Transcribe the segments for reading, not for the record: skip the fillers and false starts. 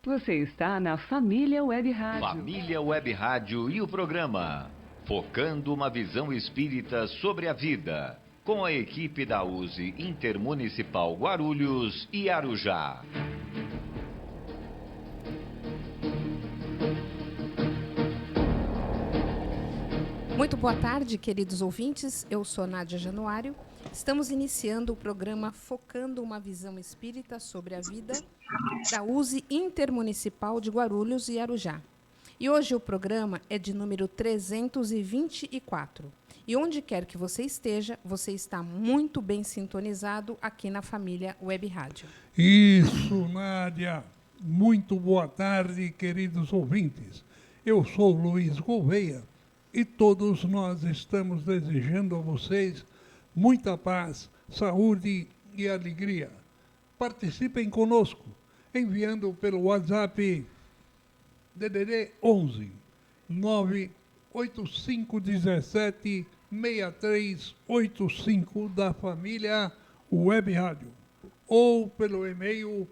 Você está na Família Web Rádio. Família Web Rádio e o programa Focando uma Visão Espírita sobre a Vida, com a equipe da USE Intermunicipal Guarulhos e Arujá. Muito boa tarde, queridos ouvintes. Eu sou Nádia Januário. Estamos iniciando o programa Focando uma Visão Espírita sobre a Vida, da USE Intermunicipal de Guarulhos e Arujá. E hoje o programa é de número 324. E onde quer que você esteja, você está muito bem sintonizado aqui na Família Web Rádio. Isso, Nádia. Muito boa tarde, queridos ouvintes. Eu sou Luiz Gouveia e todos nós estamos desejando a vocês muita paz, saúde e alegria. Participem conosco, enviando pelo WhatsApp DDD 11 98517 6385 da Família Web Rádio, ou pelo e-mail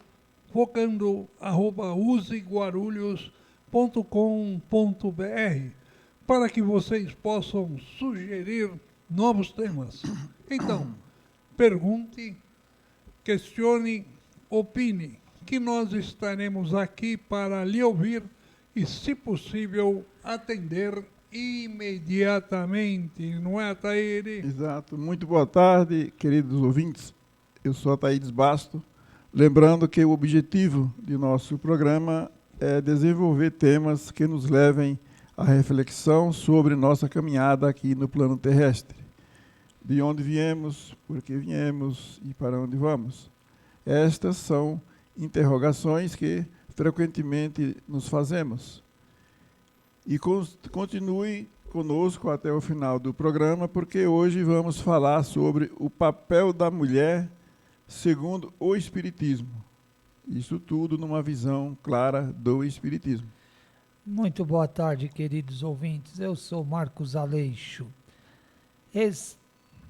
focando@useguarulhos.com.br, para que vocês possam sugerir novos temas. Então, pergunte, questione, opine, que nós estaremos aqui para lhe ouvir e, se possível, atender imediatamente. Não é, Ataíde? Exato. Muito boa tarde, queridos ouvintes. Eu sou Ataídes Basto. Lembrando que o objetivo de nosso programa é desenvolver temas que nos levem à reflexão sobre nossa caminhada aqui no plano terrestre. De onde viemos, por que viemos e para onde vamos. Estas são interrogações que frequentemente nos fazemos. E continue conosco até o final do programa, porque hoje vamos falar sobre o papel da mulher segundo o Espiritismo. Isso tudo numa visão clara do Espiritismo. Muito boa tarde, queridos ouvintes. Eu sou Marcos Aleixo.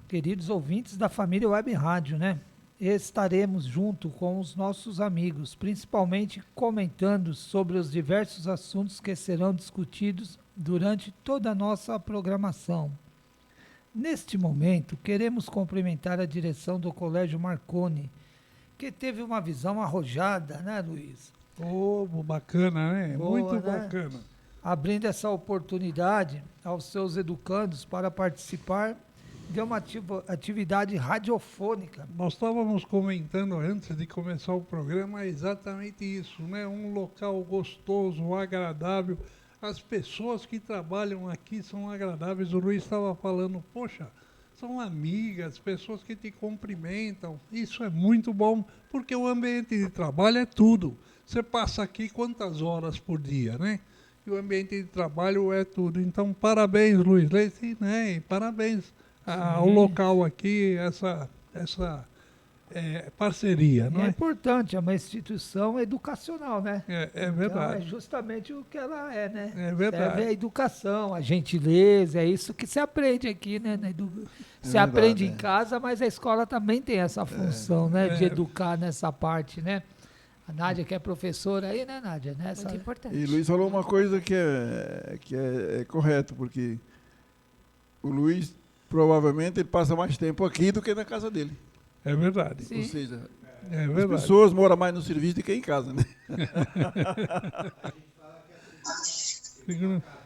Queridos ouvintes da Família Web Rádio, né? Estaremos junto com os nossos amigos, principalmente comentando sobre os diversos assuntos que serão discutidos durante toda a nossa programação. Neste momento, queremos cumprimentar a direção do Colégio Marconi, que teve uma visão arrojada, né, Luiz? Oh, bacana, né? Boa, muito né? bacana. Abrindo essa oportunidade aos seus educandos para participar de uma atividade radiofônica. Nós estávamos comentando antes de começar o programa exatamente isso, né? Um local gostoso, agradável. As pessoas que trabalham aqui são agradáveis. O Luiz estava falando, poxa, são amigas, pessoas que te cumprimentam. Isso é muito bom, porque o ambiente de trabalho é tudo. Você passa aqui quantas horas por dia, né? E o ambiente de trabalho é tudo. Então, parabéns, Luiz Leite, né? E parabéns ao local aqui, essa parceria, não é? É importante, é uma instituição educacional, né? É verdade. Então, é justamente o que ela é, né? É verdade. Serve a educação, a gentileza, é isso que se aprende aqui, né? Se verdade, aprende em casa, mas a escola também tem essa função, né? De É. educar nessa parte, né? A Nádia, que é professora aí, né, Nádia? Muito importante. E Luiz falou uma coisa que é correto, porque o Luiz provavelmente ele passa mais tempo aqui do que na casa dele. É verdade. Sim. Ou seja, É as verdade. pessoas moram mais no serviço do que em casa, né?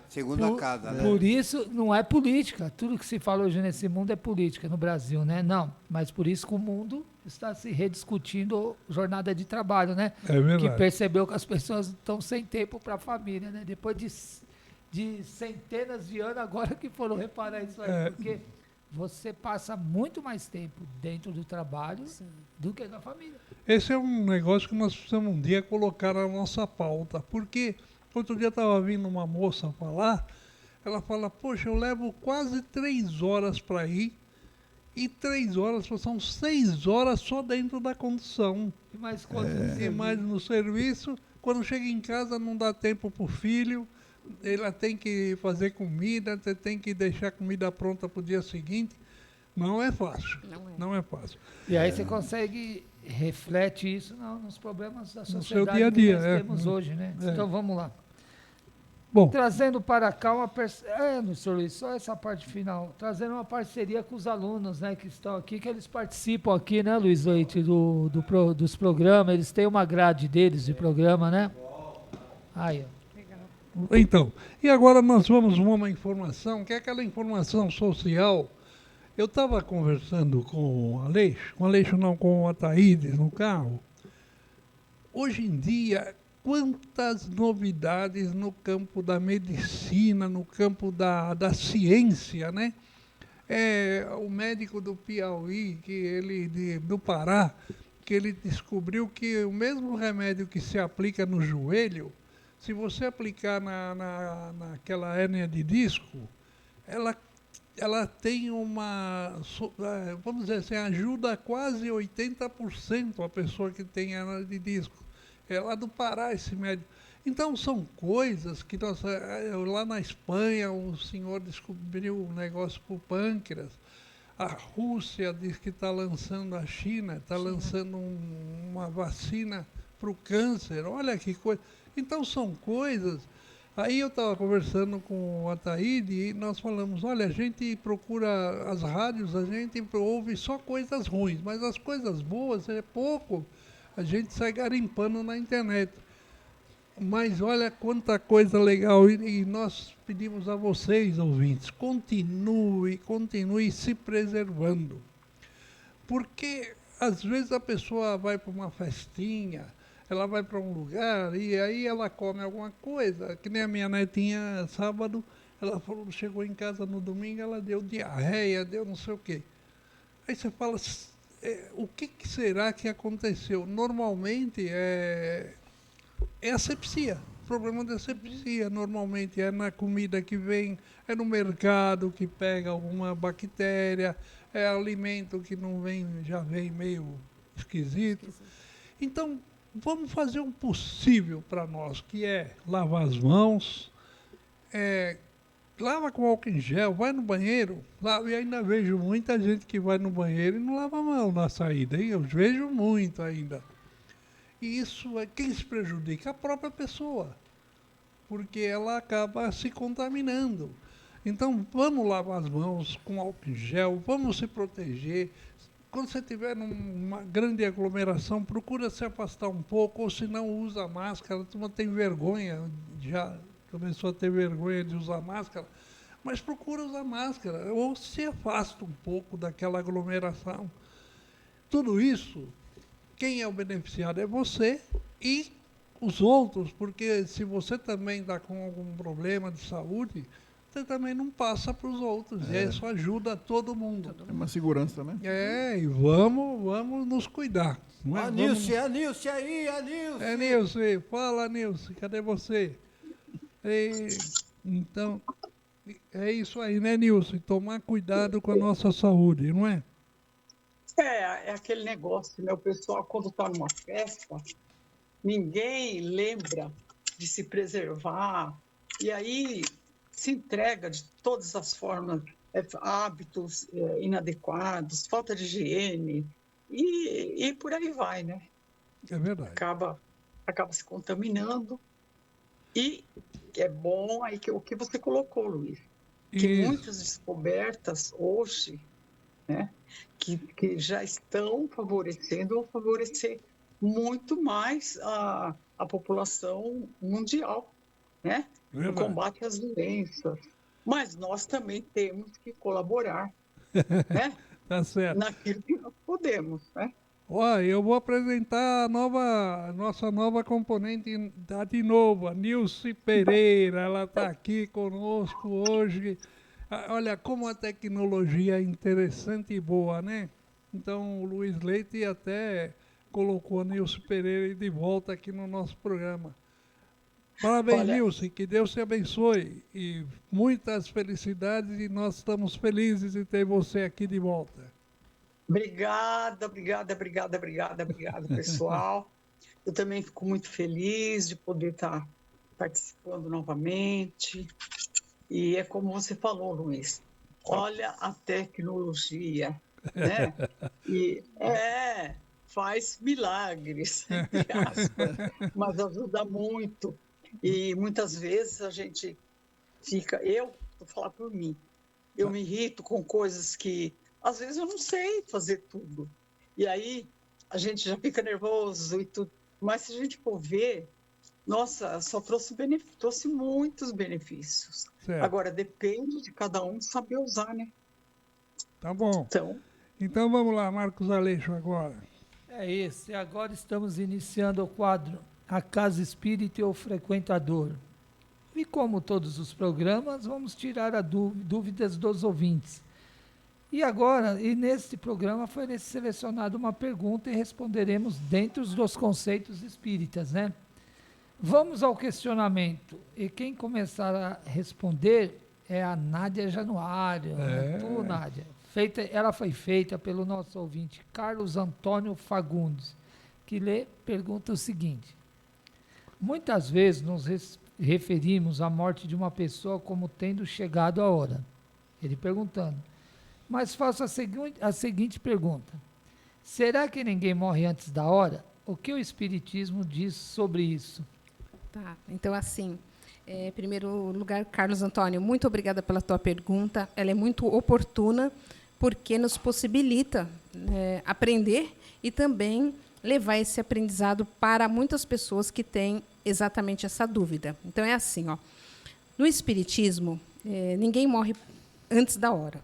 Segunda casa, né? Por isso, não é política. Tudo que se fala hoje nesse mundo é política, no Brasil, né? Não, mas por isso que o mundo está se rediscutindo jornada de trabalho, né? É verdade. Que percebeu que as pessoas estão sem tempo para a família, né? Depois de centenas de anos, agora que foram reparar isso aí, porque você passa muito mais tempo dentro do trabalho do que na família. Esse é um negócio que nós precisamos um dia colocar na nossa pauta, porque outro dia estava vindo uma moça falar, ela fala, poxa, eu levo quase 3 horas para ir, e 3 horas são 6 horas só dentro da condução. E mais quanto E mais no serviço, quando chega em casa não dá tempo para o filho, ela tem que fazer comida, você tem que deixar a comida pronta para o dia seguinte. Não é fácil. Não é. Não é fácil. E aí você consegue reflete isso nos problemas da seu sociedade dia a dia, que nós temos hoje, né? É. Então vamos lá. Bom, Trazendo para cá Sr. Luiz, só essa parte final, trazendo uma parceria com os alunos, né, que estão aqui, que eles participam aqui, né, Luiz Leite, dos programas, eles têm uma grade deles de programa, né? Aí, ó. então, e agora nós vamos uma informação, que é aquela informação social. Eu estava conversando com o Aleixo não, com o Ataídes no carro. Hoje em dia, quantas novidades no campo da medicina, no campo da ciência, né? O médico do Piauí, do Pará, que ele descobriu que o mesmo remédio que se aplica no joelho, se você aplicar naquela hérnia de disco, ela tem vamos dizer assim, ajuda quase 80% a pessoa que tem hérnia de disco. É lá do Pará esse médico. Então são coisas que lá na Espanha o senhor descobriu um negócio para o pâncreas. A Rússia diz que está lançando, a China está lançando uma vacina para o câncer. Olha que coisa. Então são coisas. Aí eu estava conversando com o Ataíde e nós falamos, olha, a gente procura as rádios, a gente ouve só coisas ruins, mas as coisas boas é pouco. A gente sai garimpando na internet. Mas olha quanta coisa legal. E nós pedimos a vocês, ouvintes, continue se preservando. Porque às vezes a pessoa vai para uma festinha, ela vai para um lugar e aí ela come alguma coisa. Que nem a minha netinha, sábado, ela falou, chegou em casa no domingo, ela deu diarreia, deu não sei o quê. Aí você fala, o que será que aconteceu? Normalmente é asepsia, problema de asepsia. Normalmente é na comida que vem, é no mercado que pega alguma bactéria, é alimento que não vem, já vem meio esquisito. Então, vamos fazer o possível para nós, que é lavar as mãos, lava com álcool em gel, vai no banheiro, e ainda vejo muita gente que vai no banheiro e não lava a mão na saída, hein? Eu vejo muito ainda. E isso é quem se prejudica? A própria pessoa, porque ela acaba se contaminando. Então, vamos lavar as mãos com álcool em gel, vamos se proteger. Quando você estiver numa grande aglomeração, procura se afastar um pouco, ou se não, usa máscara. A turma tem vergonha, já começou a ter vergonha de usar máscara, mas procura usar máscara, ou se afasta um pouco daquela aglomeração. Tudo isso, quem é o beneficiado é você e os outros, porque se você também está com algum problema de saúde, você também não passa para os outros, e isso ajuda todo mundo. É uma segurança, né? E vamos nos cuidar. Não é? Nilce aí, Nilce! Nilce, fala, Nilce, cadê você? Então, é isso aí, né, Nilce? Tomar cuidado com a nossa saúde, não é? É aquele negócio, né? O pessoal, quando está numa festa, ninguém lembra de se preservar, e aí se entrega de todas as formas, hábitos inadequados, falta de higiene, e por aí vai, né? É verdade. Acaba se contaminando, e é bom aí o que você colocou, Luiz, que muitas descobertas hoje, né, que já estão favorecendo ou favorecer muito mais a população mundial, né, no combate às doenças. Mas nós também temos que colaborar, né, tá certo, naquilo que nós podemos, né? Olha, eu vou apresentar nossa nova componente de novo, a Nilce Pereira. Ela está aqui conosco hoje. Olha como a tecnologia é interessante e boa, né? Então, o Luiz Leite até colocou a Nilce Pereira de volta aqui no nosso programa. Parabéns, Nilce, que Deus te abençoe. E muitas felicidades, e nós estamos felizes de ter você aqui de volta. Obrigada, pessoal. Eu também fico muito feliz de poder estar participando novamente. E é como você falou, Luiz, olha a tecnologia, né? E faz milagres, entre aspas, mas ajuda muito. E muitas vezes a gente fica, vou falar por mim, eu me irrito com coisas que, às vezes, eu não sei fazer tudo. E aí a gente já fica nervoso e tudo. Mas se a gente for ver, nossa, só trouxe muitos benefícios. Certo. Agora, depende de cada um saber usar, né? Tá bom. Então vamos lá, Marcos Aleixo, agora. É isso. E agora estamos iniciando o quadro A Casa Espírita e o Frequentador. E como todos os programas, vamos tirar as dúvidas dos ouvintes. E agora, neste programa foi selecionada uma pergunta e responderemos dentro dos conceitos espíritas, né? Vamos ao questionamento. E quem começar a responder é a Nádia Januário. Tu, Nádia. Ela foi feita pelo nosso ouvinte Carlos Antônio Fagundes, que pergunta o seguinte: muitas vezes nos referimos à morte de uma pessoa como tendo chegado a hora. Ele perguntando. Mas faço a seguinte pergunta: será que ninguém morre antes da hora? O que o Espiritismo diz sobre isso? Tá, então assim, em primeiro lugar, Carlos Antônio, muito obrigada pela tua pergunta. Ela é muito oportuna, porque nos possibilita aprender e também levar esse aprendizado para muitas pessoas que têm exatamente essa dúvida. Então, é assim, ó, no Espiritismo, ninguém morre antes da hora.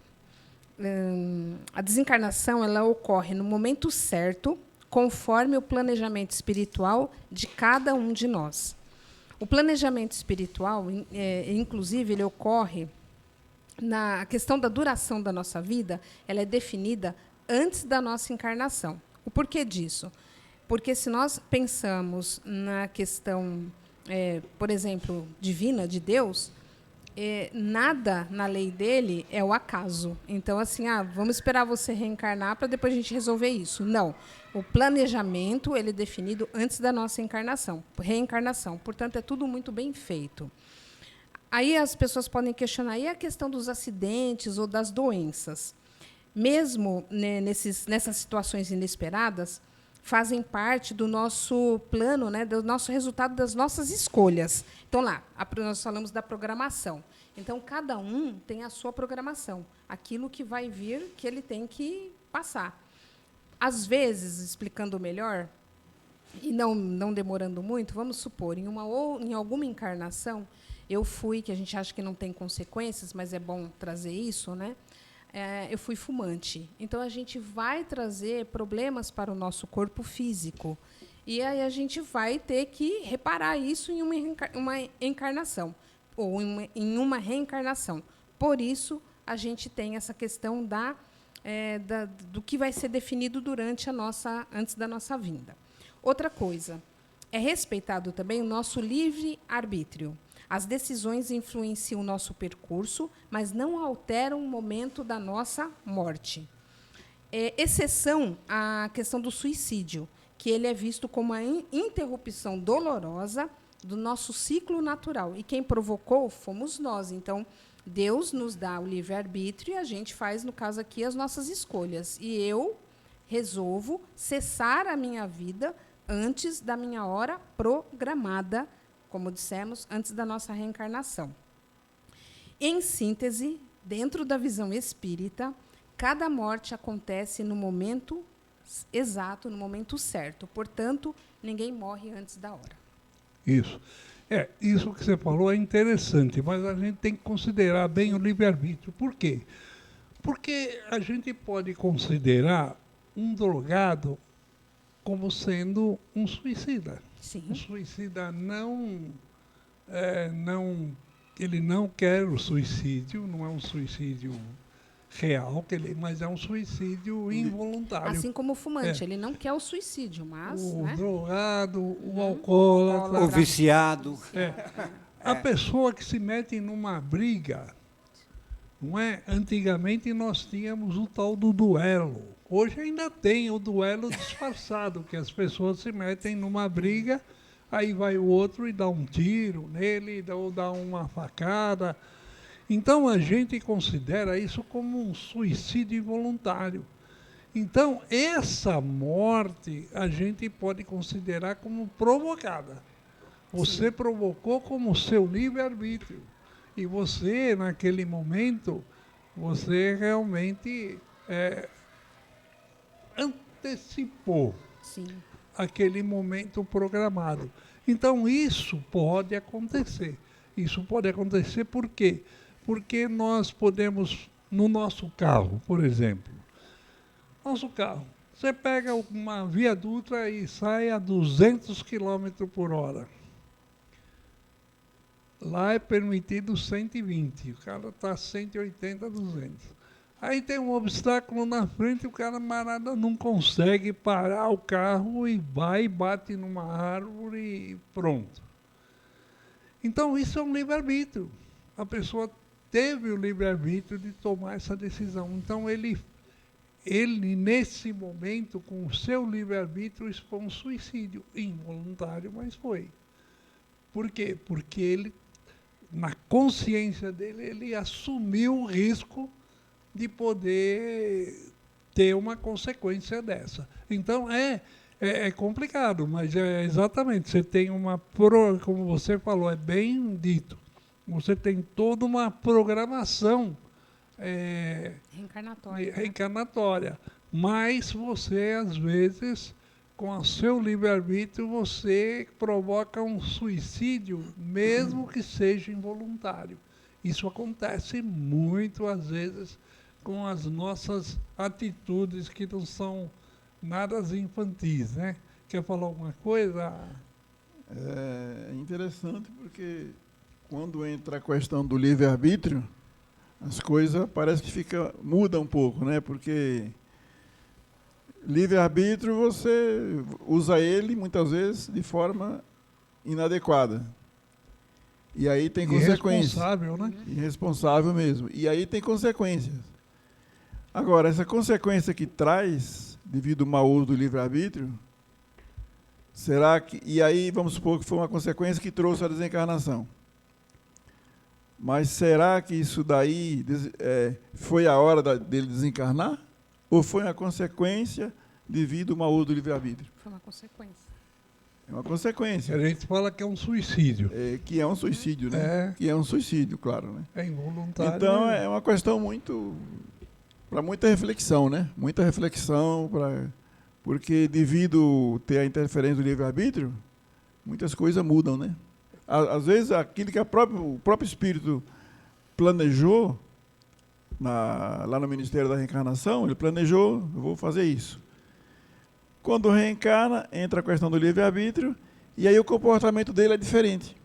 A desencarnação ela ocorre no momento certo, conforme o planejamento espiritual de cada um de nós. O planejamento espiritual, inclusive, ele ocorre na questão da duração da nossa vida, ela é definida antes da nossa encarnação. O porquê disso? Porque se nós pensamos na questão, por exemplo, divina, de Deus, nada na lei dele é o acaso. Então, assim, vamos esperar você reencarnar para depois a gente resolver isso. Não. O planejamento ele é definido antes da nossa reencarnação. Portanto, é tudo muito bem feito. Aí as pessoas podem questionar, e a questão dos acidentes ou das doenças? Mesmo nessas situações inesperadas, fazem parte do nosso plano, né, do nosso resultado das nossas escolhas. Então, nós falamos da programação. Então, cada um tem a sua programação, aquilo que vai vir, que ele tem que passar. Às vezes, explicando melhor, e não demorando muito, vamos supor, em alguma encarnação, eu fui, que a gente acha que não tem consequências, mas é bom trazer isso, né? Eu fui fumante. Então, a gente vai trazer problemas para o nosso corpo físico. E aí a gente vai ter que reparar isso em uma encarnação, ou em uma reencarnação. Por isso, a gente tem essa questão do que vai ser definido antes da nossa vinda. Outra coisa, é respeitado também o nosso livre-arbítrio. As decisões influenciam o nosso percurso, mas não alteram o momento da nossa morte. Exceção à questão do suicídio, que ele é visto como a interrupção dolorosa do nosso ciclo natural. E quem provocou fomos nós. Então, Deus nos dá o livre-arbítrio e a gente faz, no caso aqui, as nossas escolhas. E eu resolvo cessar a minha vida antes da minha hora programada, como dissemos, antes da nossa reencarnação. Em síntese, dentro da visão espírita, cada morte acontece no momento exato, no momento certo. Portanto, ninguém morre antes da hora. Isso. Isso que você falou é interessante, mas a gente tem que considerar bem o livre-arbítrio. Por quê? Porque a gente pode considerar um drogado como sendo um suicida. Sim. Um suicida ele não quer o suicídio, não é um suicídio real, mas é um suicídio involuntário. Assim como o fumante, ele não quer o suicídio, mas... O drogado, o alcoólatra... O viciado. A pessoa que se mete numa briga, não é? Antigamente nós tínhamos o tal do duelo. Hoje ainda tem o duelo disfarçado, que as pessoas se metem numa briga, aí vai o outro e dá um tiro nele, ou dá uma facada. Então, a gente considera isso como um suicídio involuntário. Então, essa morte a gente pode considerar como provocada. Você provocou como seu livre-arbítrio. E você, naquele momento, você realmente antecipou aquele momento programado. Então, isso pode acontecer. Isso pode acontecer por quê? Porque nós podemos, no nosso carro, por exemplo, nosso carro, você pega uma Via Dutra e sai a 200 km por hora. Lá é permitido 120, o cara está 180, 200. Aí tem um obstáculo na frente, o camarada não consegue parar o carro e vai e bate numa árvore e pronto. Então isso é um livre-arbítrio. A pessoa teve o livre-arbítrio de tomar essa decisão. Então ele nesse momento, com o seu livre-arbítrio, expõe um suicídio involuntário, mas foi. Por quê? Porque ele, na consciência dele, ele assumiu o risco de poder ter uma consequência dessa. Então, é complicado, mas é exatamente, você tem como você falou, é bem dito, você tem toda uma programação reencarnatória, mas você, às vezes, com o seu livre-arbítrio, você provoca um suicídio, mesmo que seja involuntário. Isso acontece muito, às vezes, com as nossas atitudes que não são nada infantis, né? Quer falar alguma coisa? É interessante porque quando entra a questão do livre-arbítrio, as coisas parece que muda um pouco, né? Porque livre-arbítrio você usa ele, muitas vezes, de forma inadequada. E aí tem consequências. Irresponsável, né? Irresponsável mesmo. E aí tem consequências. Agora, essa consequência que traz, devido ao mau uso do livre-arbítrio, será que... E aí, vamos supor que foi uma consequência que trouxe a desencarnação. Mas será que isso daí foi a hora dele desencarnar? Ou foi uma consequência devido ao mau uso do livre-arbítrio? Foi uma consequência. É uma consequência. A gente fala que é um suicídio. Que é um suicídio, né? Que é um suicídio, claro, né? É involuntário. Então, é uma questão para muita reflexão, né? Muita reflexão, porque devido ter a interferência do livre-arbítrio, muitas coisas mudam, né? Às vezes, aquilo que o próprio espírito planejou, lá no Ministério da Reencarnação, ele planejou, eu vou fazer isso. Quando reencarna, entra a questão do livre-arbítrio, e aí o comportamento dele é diferente.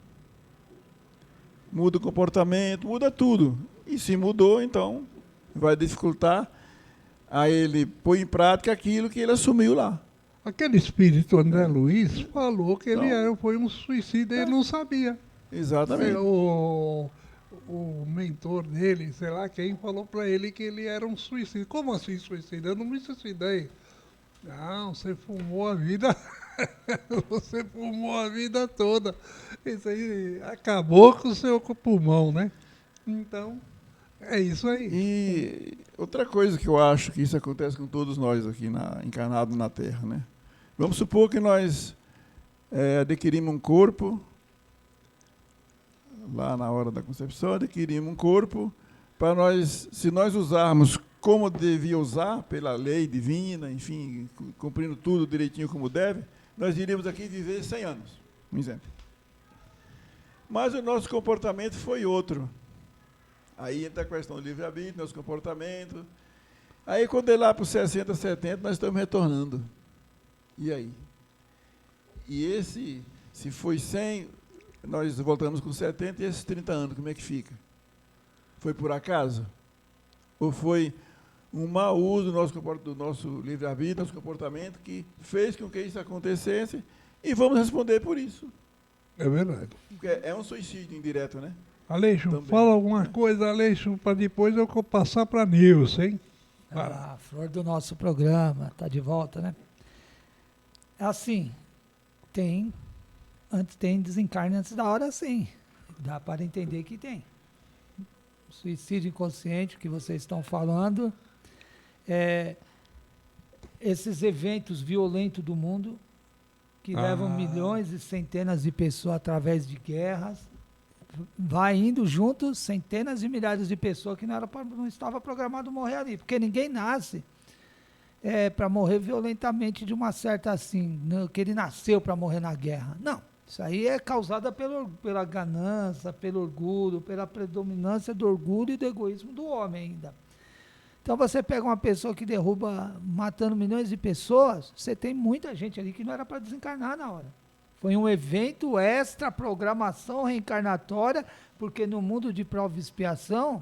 Muda o comportamento, muda tudo. E se mudou, então, vai dificultar a ele pôr em prática aquilo que ele assumiu lá. Aquele espírito André Luiz falou que ele foi um suicida e ele não sabia. Exatamente. O mentor dele, sei lá quem, falou para ele que ele era um suicida. Como assim suicida? Eu não me suicidei. Não, você fumou a vida. Você fumou a vida toda. Isso aí acabou com o seu pulmão, né? Então, é isso aí. E outra coisa que eu acho que isso acontece com todos nós aqui encarnados na Terra, né? Vamos supor que nós adquirimos um corpo, lá na hora da concepção, adquirimos um corpo, para nós, se nós usarmos como devia usar, pela lei divina, enfim, cumprindo tudo direitinho como deve, nós iríamos aqui viver 100 anos, um exemplo. Mas o nosso comportamento foi outro. Aí entra a questão do livre-arbítrio, nosso comportamento. Aí, quando é lá para os 60, 70, nós estamos retornando. E aí? E se foi 100, nós voltamos com 70, e esses 30 anos, como é que fica? Foi por acaso? Ou foi um mau uso do nosso livre-arbítrio, nosso comportamento, que fez com que isso acontecesse, e vamos responder por isso. É verdade. Porque é um suicídio indireto, né? Aleixo, Também. fala alguma coisa, Aleixo, para depois eu passar para a Nilce, hein? A flor do nosso programa, está de volta, né? Assim, tem desencarne antes da hora, sim. Dá para entender que tem. Suicídio inconsciente que vocês estão falando, esses eventos violentos do mundo, que levam milhões e centenas de pessoas através de guerras, vai indo junto centenas de milhares de pessoas que não estava programado morrer ali, porque ninguém nasce para morrer violentamente de uma certa assim, que ele nasceu para morrer na guerra. Não, isso aí é causada pela ganância, pelo orgulho, pela predominância do orgulho e do egoísmo do homem ainda. Então você pega uma pessoa que derruba, matando milhões de pessoas, você tem muita gente ali que não era para desencarnar na hora. Foi um evento extra, programação reencarnatória, porque no mundo de prova e expiação,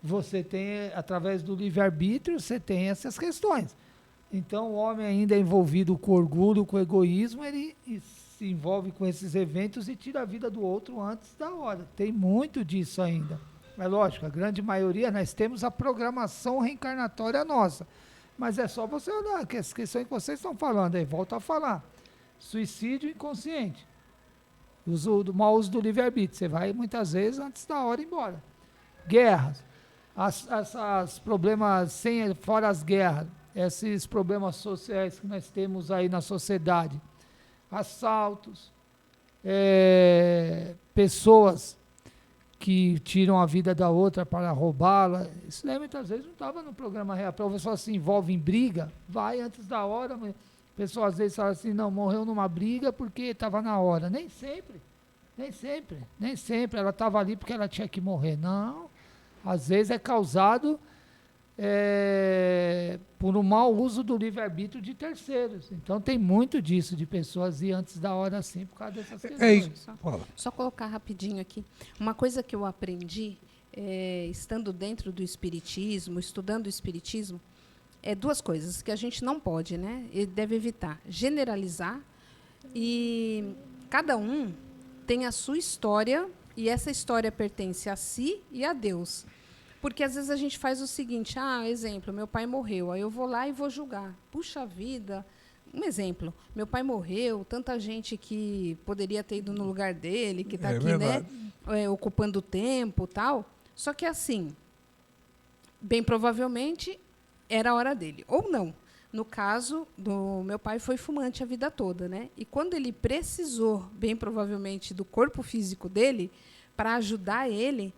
você tem, através do livre-arbítrio, você tem essas questões. Então o homem ainda é envolvido com orgulho, com egoísmo, ele se envolve com esses eventos e tira a vida do outro antes da hora. Tem muito disso ainda. É lógico, a grande maioria, nós temos a programação reencarnatória nossa. Mas é só você olhar, que essa questão que vocês estão falando aí, volto a falar. Suicídio inconsciente. Mau uso do livre-arbítrio. Você vai, muitas vezes, antes da hora embora. Guerras. Os problemas, fora as guerras, esses problemas sociais que nós temos aí na sociedade. Assaltos. Pessoas que tiram a vida da outra para roubá-la. Isso daí muitas vezes não estava no programa real. A pessoa se envolve em briga, vai antes da hora. A pessoa às vezes fala assim, não, morreu numa briga porque estava na hora. Nem sempre. Ela estava ali porque ela tinha que morrer. Não. Às vezes é causado por um mau uso do livre-arbítrio de terceiros. Então tem muito disso, de pessoas ir antes da hora assim, por causa dessas questões. Só colocar rapidinho aqui. Uma coisa que eu aprendi, estando dentro do Espiritismo, estudando o Espiritismo, duas coisas que a gente não pode, né? E deve evitar. Generalizar, e cada um tem a sua história, e essa história pertence a si e a Deus. Porque às vezes a gente faz o seguinte, exemplo, meu pai morreu, aí eu vou lá e vou julgar. Puxa vida, um exemplo, meu pai morreu, tanta gente que poderia ter ido no lugar dele, que está aqui, verdade, né, ocupando o tempo, tal. Só que assim, bem provavelmente era a hora dele, ou não. No caso do meu pai, foi fumante a vida toda, né? E quando ele precisou, bem provavelmente, do corpo físico dele, para ajudar ele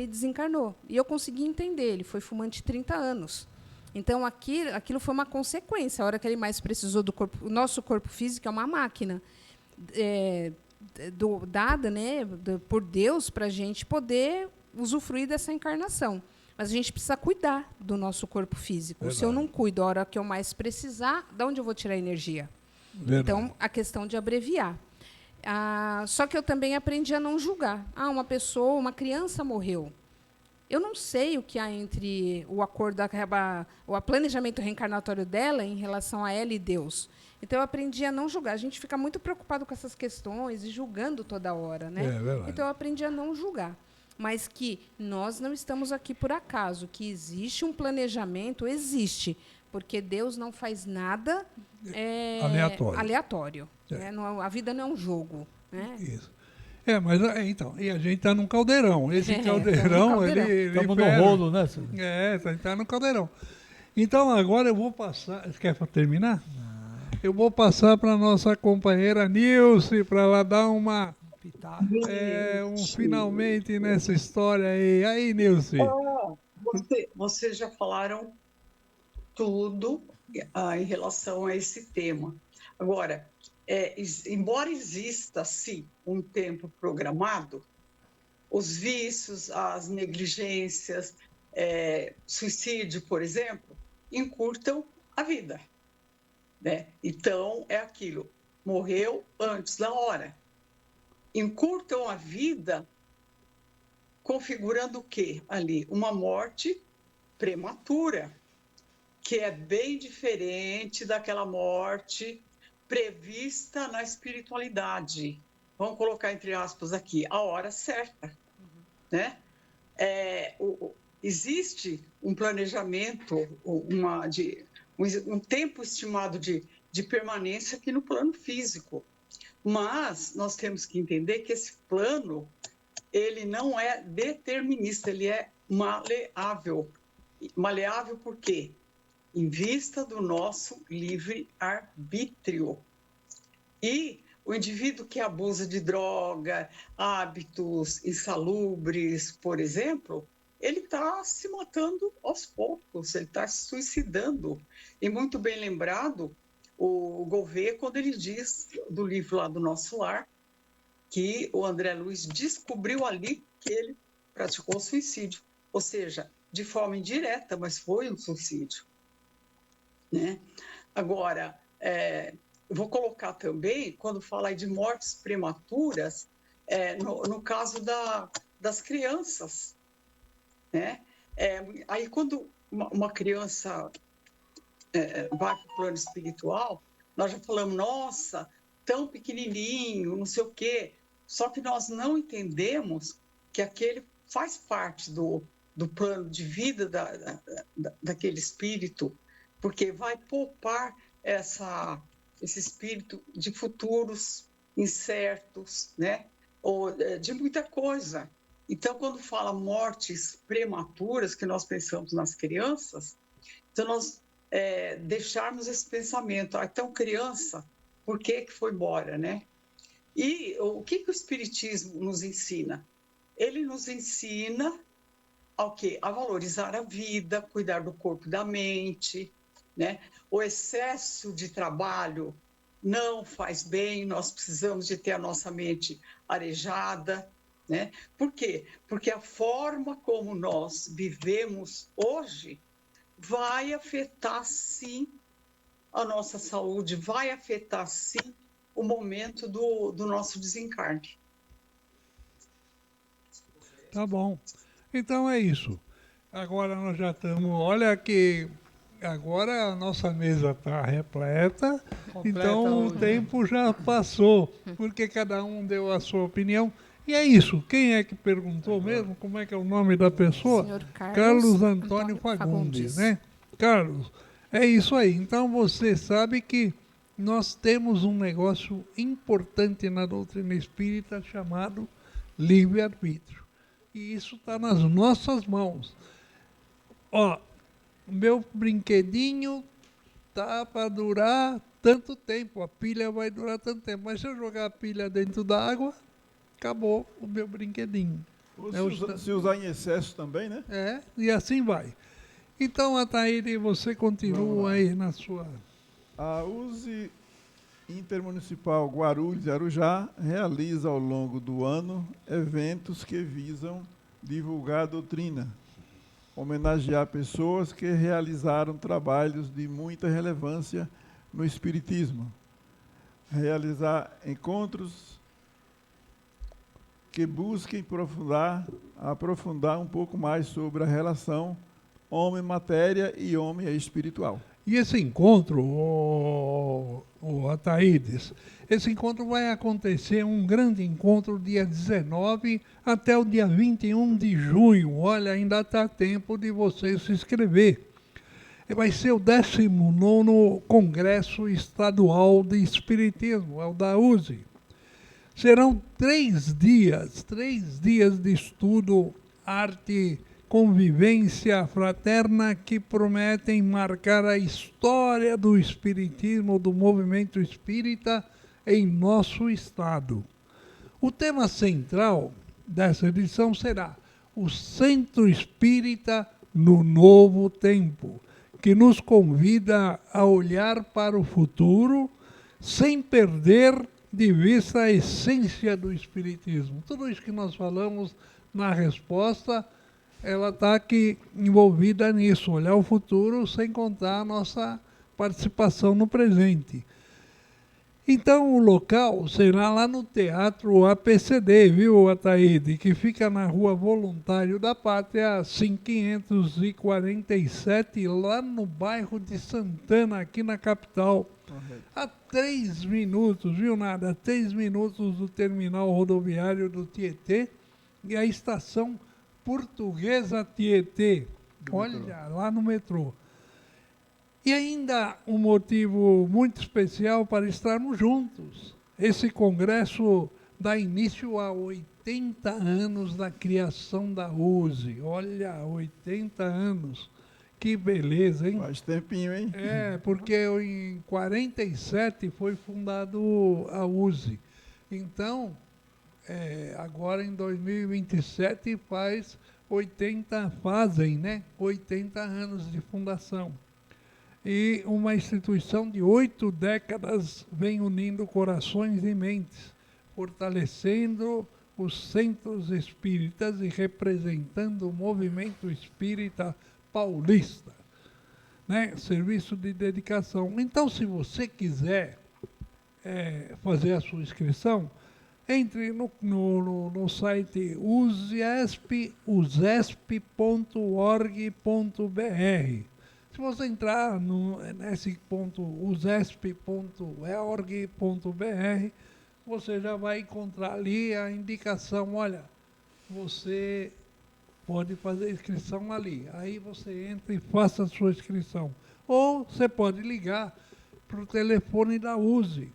desencarnou. E eu consegui entender, ele foi fumante 30 anos. Então, aquilo foi uma consequência. A hora que ele mais precisou do corpo, o nosso corpo físico é uma máquina dada, né, por Deus para a gente poder usufruir dessa encarnação. Mas a gente precisa cuidar do nosso corpo físico. Verdade. Se eu não cuido a hora que eu mais precisar, de onde eu vou tirar energia? Verdade. Então, a questão de abreviar. Só que eu também aprendi a não julgar. Uma criança morreu. Eu não sei o que há entre o acordo, o planejamento reencarnatório dela em relação a ela e Deus. Então, eu aprendi a não julgar. A gente fica muito preocupado com essas questões e julgando toda hora, né? Então, eu aprendi a não julgar. Mas que nós não estamos aqui por acaso, que existe um planejamento, existe, porque Deus não faz nada aleatório. Né? A vida não é um jogo. Né? Isso. Mas então, e a gente está num caldeirão. Esse caldeirão, ele estamos no rolo, né? Está no caldeirão. Então, agora eu vou passar... Quer terminar? Eu vou passar para a nossa companheira Nilce, para ela dar finalmente nessa história aí. Aí, Nilce. Vocês já falaram tudo em relação a esse tema. Agora, embora exista, sim, um tempo programado, os vícios, as negligências, suicídio, por exemplo, encurtam a vida. Né? Então, é aquilo, morreu antes da hora. Encurtam a vida, configurando o quê ali? Uma morte prematura, que é bem diferente daquela morte prevista na espiritualidade. Vamos colocar entre aspas aqui, a hora certa. Né? Existe um planejamento, um tempo estimado de permanência aqui no plano físico. Mas nós temos que entender que esse plano, ele não é determinista, ele é maleável. Maleável por quê? em vista do nosso livre-arbítrio. E o indivíduo que abusa de droga, hábitos insalubres, por exemplo, ele está se matando aos poucos, ele está se suicidando. E muito bem lembrado, o Gouveia, quando ele diz, do livro lá do Nosso Lar, que o André Luiz descobriu ali que ele praticou suicídio. Ou seja, de forma indireta, mas foi um suicídio. Né? Agora, vou colocar também, quando fala de mortes prematuras, no caso das crianças. Né? Aí, quando uma criança vai para o plano espiritual, nós já falamos, nossa, tão pequenininho, não sei o quê. Só que nós não entendemos que aquele faz parte do plano de vida daquele espírito, porque vai poupar esse espírito de futuros incertos, né? Ou de muita coisa. Então, quando fala mortes prematuras, que nós pensamos nas crianças, então nós deixarmos esse pensamento, então criança, por que foi embora, né? E o que o Espiritismo nos ensina? Ele nos ensina ao quê? A valorizar a vida, cuidar do corpo e da mente, né? O excesso de trabalho não faz bem, nós precisamos de ter a nossa mente arejada, né? Por quê? Porque a forma como nós vivemos hoje vai afetar, sim, a nossa saúde, vai afetar, sim, o momento do nosso desencarne. Tá bom. Então é isso. Agora nós já estamos... Olha que agora a nossa mesa está repleta, então o tempo já passou, porque cada um deu a sua opinião. E é isso. Quem é que perguntou mesmo? Como é que é o nome da pessoa? Senhor Carlos Antônio Fagundes, né? Carlos, é isso aí. Então você sabe que nós temos um negócio importante na doutrina espírita chamado livre-arbítrio. E isso está nas nossas mãos. Ó, meu brinquedinho tá para durar tanto tempo, a pilha vai durar tanto tempo, mas se eu jogar a pilha dentro da água, acabou o meu brinquedinho. Se usar em excesso também, né? E assim vai. Então, Ataíde, você continua aí na sua... A USE Intermunicipal Guarulhos e Arujá realiza ao longo do ano eventos que visam divulgar a doutrina, homenagear pessoas que realizaram trabalhos de muita relevância no Espiritismo, realizar encontros que busquem aprofundar um pouco mais sobre a relação homem-matéria e homem espiritual. E esse encontro, o Ataídes, esse encontro vai acontecer, um grande encontro, dia 19 até o dia 21 de junho. Olha, ainda está tempo de você se inscrever. Vai ser o 19º Congresso Estadual de Espiritismo, é o da USE. Serão 3 dias de estudo, arte, convivência fraterna que prometem marcar a história do espiritismo, do movimento espírita em nosso estado. O tema central dessa edição será o Centro Espírita no Novo Tempo, que nos convida a olhar para o futuro sem perder de vista a essência do espiritismo. Tudo isso que nós falamos na resposta, ela está aqui envolvida nisso, olhar o futuro sem contar a nossa participação no presente. Então o local será lá no Teatro APCD, viu, Ataíde, que fica na Rua Voluntário da Pátria, 5547, lá no bairro de Santana, aqui na capital. A 3 minutos, viu nada, 3 minutos do terminal rodoviário do Tietê e a estação Portuguesa Tietê, olha, lá no metrô. E ainda um motivo muito especial para estarmos juntos. Esse congresso dá início a 80 anos da criação da USE. Olha, 80 anos. Que beleza, hein? Faz tempinho, hein? É, porque em 47 foi fundado a USE. Então, agora em 2027 fazem, né? 80 anos de fundação. E uma instituição de 8 décadas vem unindo corações e mentes, fortalecendo os centros espíritas e representando o movimento espírita paulista, né? Serviço de dedicação. Então, se você quiser fazer a sua inscrição, entre no site usesp.org.br. Se você entrar nesse ponto usesp.org.br, você já vai encontrar ali a indicação, olha, você pode fazer inscrição ali. Aí você entra e faça a sua inscrição. Ou você pode ligar para o telefone da USE,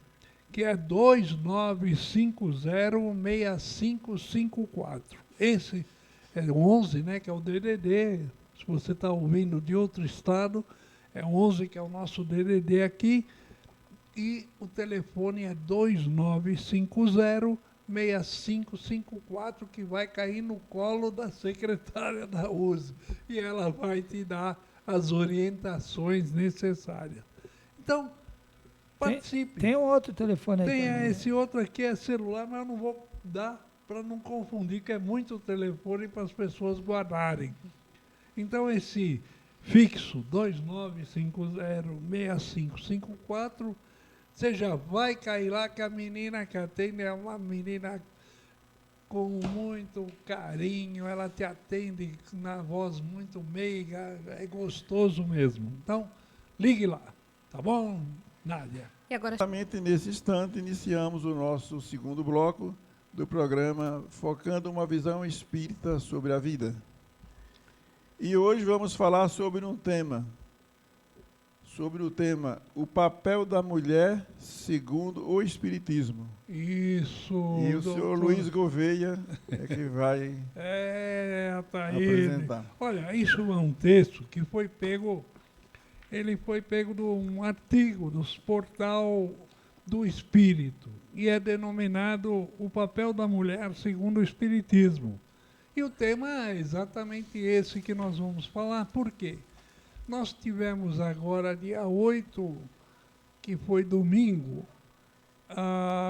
que é 2950-6554. Esse é 11, né, que é o DDD. Se você está ouvindo de outro estado, é 11, que é o nosso DDD aqui. E o telefone é 2950-6554, que vai cair no colo da secretária da USE. E ela vai te dar as orientações necessárias. Então, participe. Tem um outro telefone aí Tem também, esse outro aqui, é celular, mas eu não vou dar para não confundir, que é muito telefone para as pessoas guardarem. Então, esse fixo 2950-6554, você já vai cair lá, que a menina que atende é uma menina com muito carinho, ela te atende na voz muito meiga, é gostoso mesmo. Então, ligue lá, tá bom, Nádia? E agora, Exatamente nesse instante, iniciamos o nosso segundo bloco do programa Focando uma Visão Espírita sobre a Vida. E hoje vamos falar sobre o tema, o papel da mulher segundo o Espiritismo. Isso, E o senhor Luiz Gouveia é que vai apresentar. Olha, isso é um texto que foi pego, ele foi pego de um artigo do Portal do Espírito, e é denominado O Papel da Mulher segundo o Espiritismo. E o tema é exatamente esse que nós vamos falar. Por quê? Nós tivemos agora, dia 8, que foi domingo,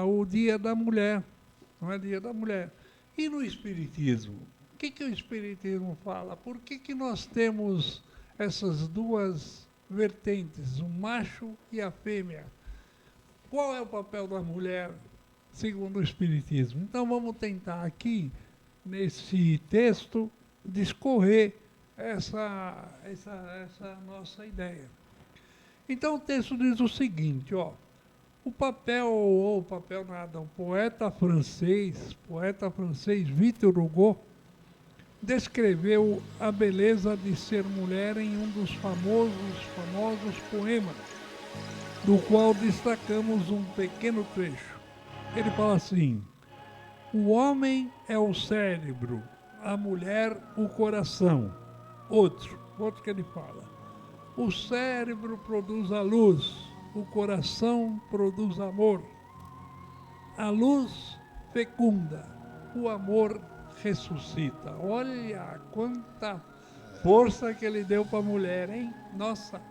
o Dia da Mulher, não é Dia da Mulher. E no Espiritismo? O que o Espiritismo fala? Por que nós temos essas duas vertentes, o macho e a fêmea? Qual é o papel da mulher segundo o Espiritismo? Então vamos tentar aqui, nesse texto, discorrer essa nossa ideia. Então o texto diz o seguinte, ó: o poeta francês Victor Hugo descreveu a beleza de ser mulher em um dos famosos poemas, do qual destacamos um pequeno trecho. Ele fala assim: o homem é o cérebro, a mulher o coração. Outro que ele fala: o cérebro produz a luz, o coração produz amor. A luz fecunda, o amor ressuscita. Olha quanta força que ele deu para a mulher, hein? Nossa,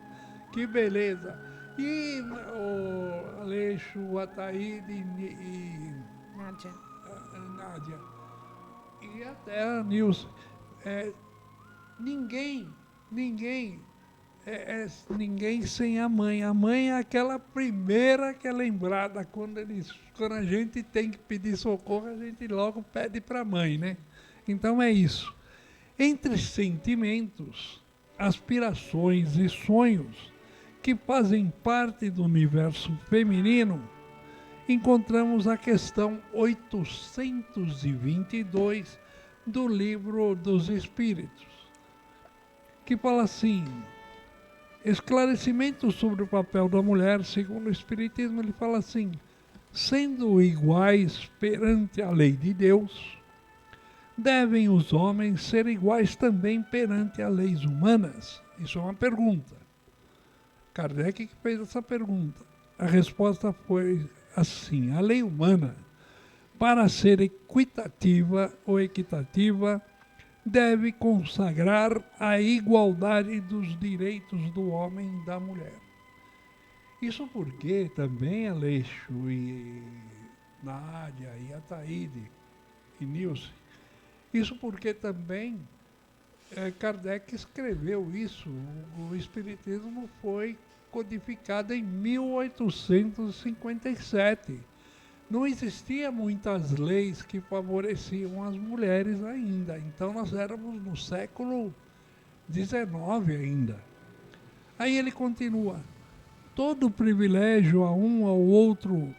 que beleza! E o Aleixo, o Ataíde e Nádia. E até a Nilce. Ninguém sem a mãe. A mãe é aquela primeira que é lembrada quando a gente tem que pedir socorro, a gente logo pede para a mãe, né? Então é isso. Entre sentimentos, aspirações e sonhos que fazem parte do universo feminino, encontramos a questão 822 do Livro dos Espíritos, que fala assim: esclarecimento sobre o papel da mulher segundo o Espiritismo. Ele fala assim: sendo iguais perante a lei de Deus, devem os homens ser iguais também perante as leis humanas, Isso é uma pergunta. Kardec que fez essa pergunta. A resposta foi assim: a lei humana, para ser equitativa ou equitativa, deve consagrar a igualdade dos direitos do homem e da mulher. Isso porque também Aleixo e Nádia e Ataíde e Nilce, isso porque também Kardec escreveu isso. O Espiritismo foi codificado em 1857. Não existiam muitas leis que favoreciam as mulheres ainda. Então nós éramos no século XIX ainda. Aí ele continua: todo privilégio a um ou outro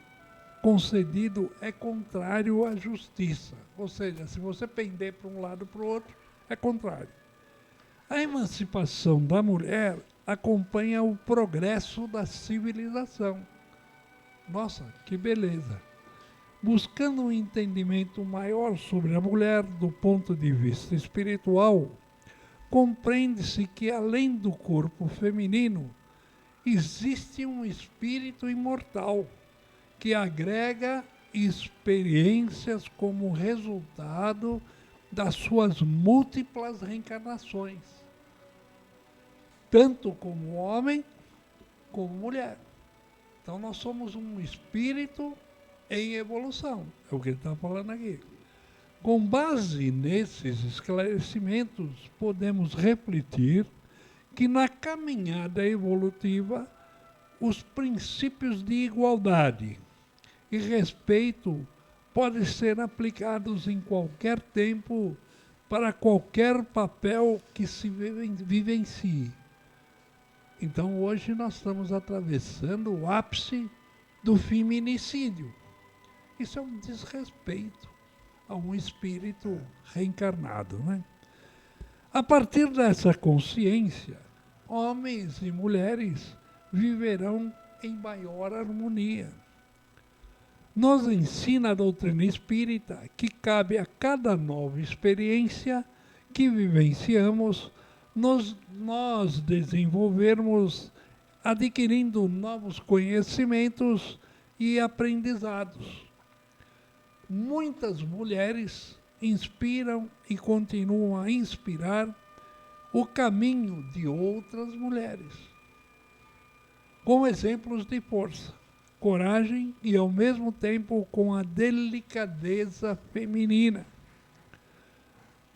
concedido é contrário à justiça. Ou seja, se você pender para um lado ou para o outro, é contrário. A emancipação da mulher acompanha o progresso da civilização. Nossa, que beleza! Buscando um entendimento maior sobre a mulher do ponto de vista espiritual, compreende-se que além do corpo feminino, existe um espírito imortal que agrega experiências como resultado das suas múltiplas reencarnações, tanto como homem como mulher. Então nós somos um espírito em evolução, é o que ele está falando aqui. Com base nesses esclarecimentos, podemos refletir que na caminhada evolutiva, os princípios de igualdade e respeito podem ser aplicados em qualquer tempo para qualquer papel que se vivencie. Então hoje nós estamos atravessando o ápice do feminicídio. Isso é um desrespeito a um espírito reencarnado, né? A partir dessa consciência, homens e mulheres viverão em maior harmonia. Nos ensina a doutrina espírita que cabe a cada nova experiência que vivenciamos, nós desenvolvermos, adquirindo novos conhecimentos e aprendizados. Muitas mulheres inspiram e continuam a inspirar o caminho de outras mulheres, com exemplos de força, coragem e, ao mesmo tempo, com a delicadeza feminina.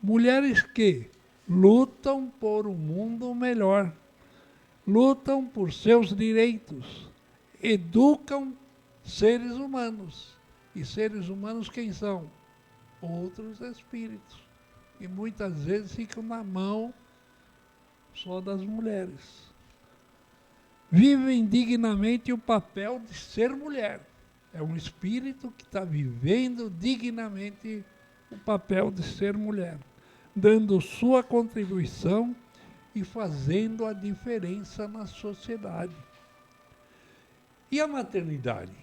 Mulheres que lutam por um mundo melhor, lutam por seus direitos, educam seres humanos. E seres humanos quem são? Outros espíritos. E muitas vezes ficam na mão só das mulheres. Vivem dignamente o papel de ser mulher. É um espírito que está vivendo dignamente o papel de ser mulher, dando sua contribuição e fazendo a diferença na sociedade. E a maternidade?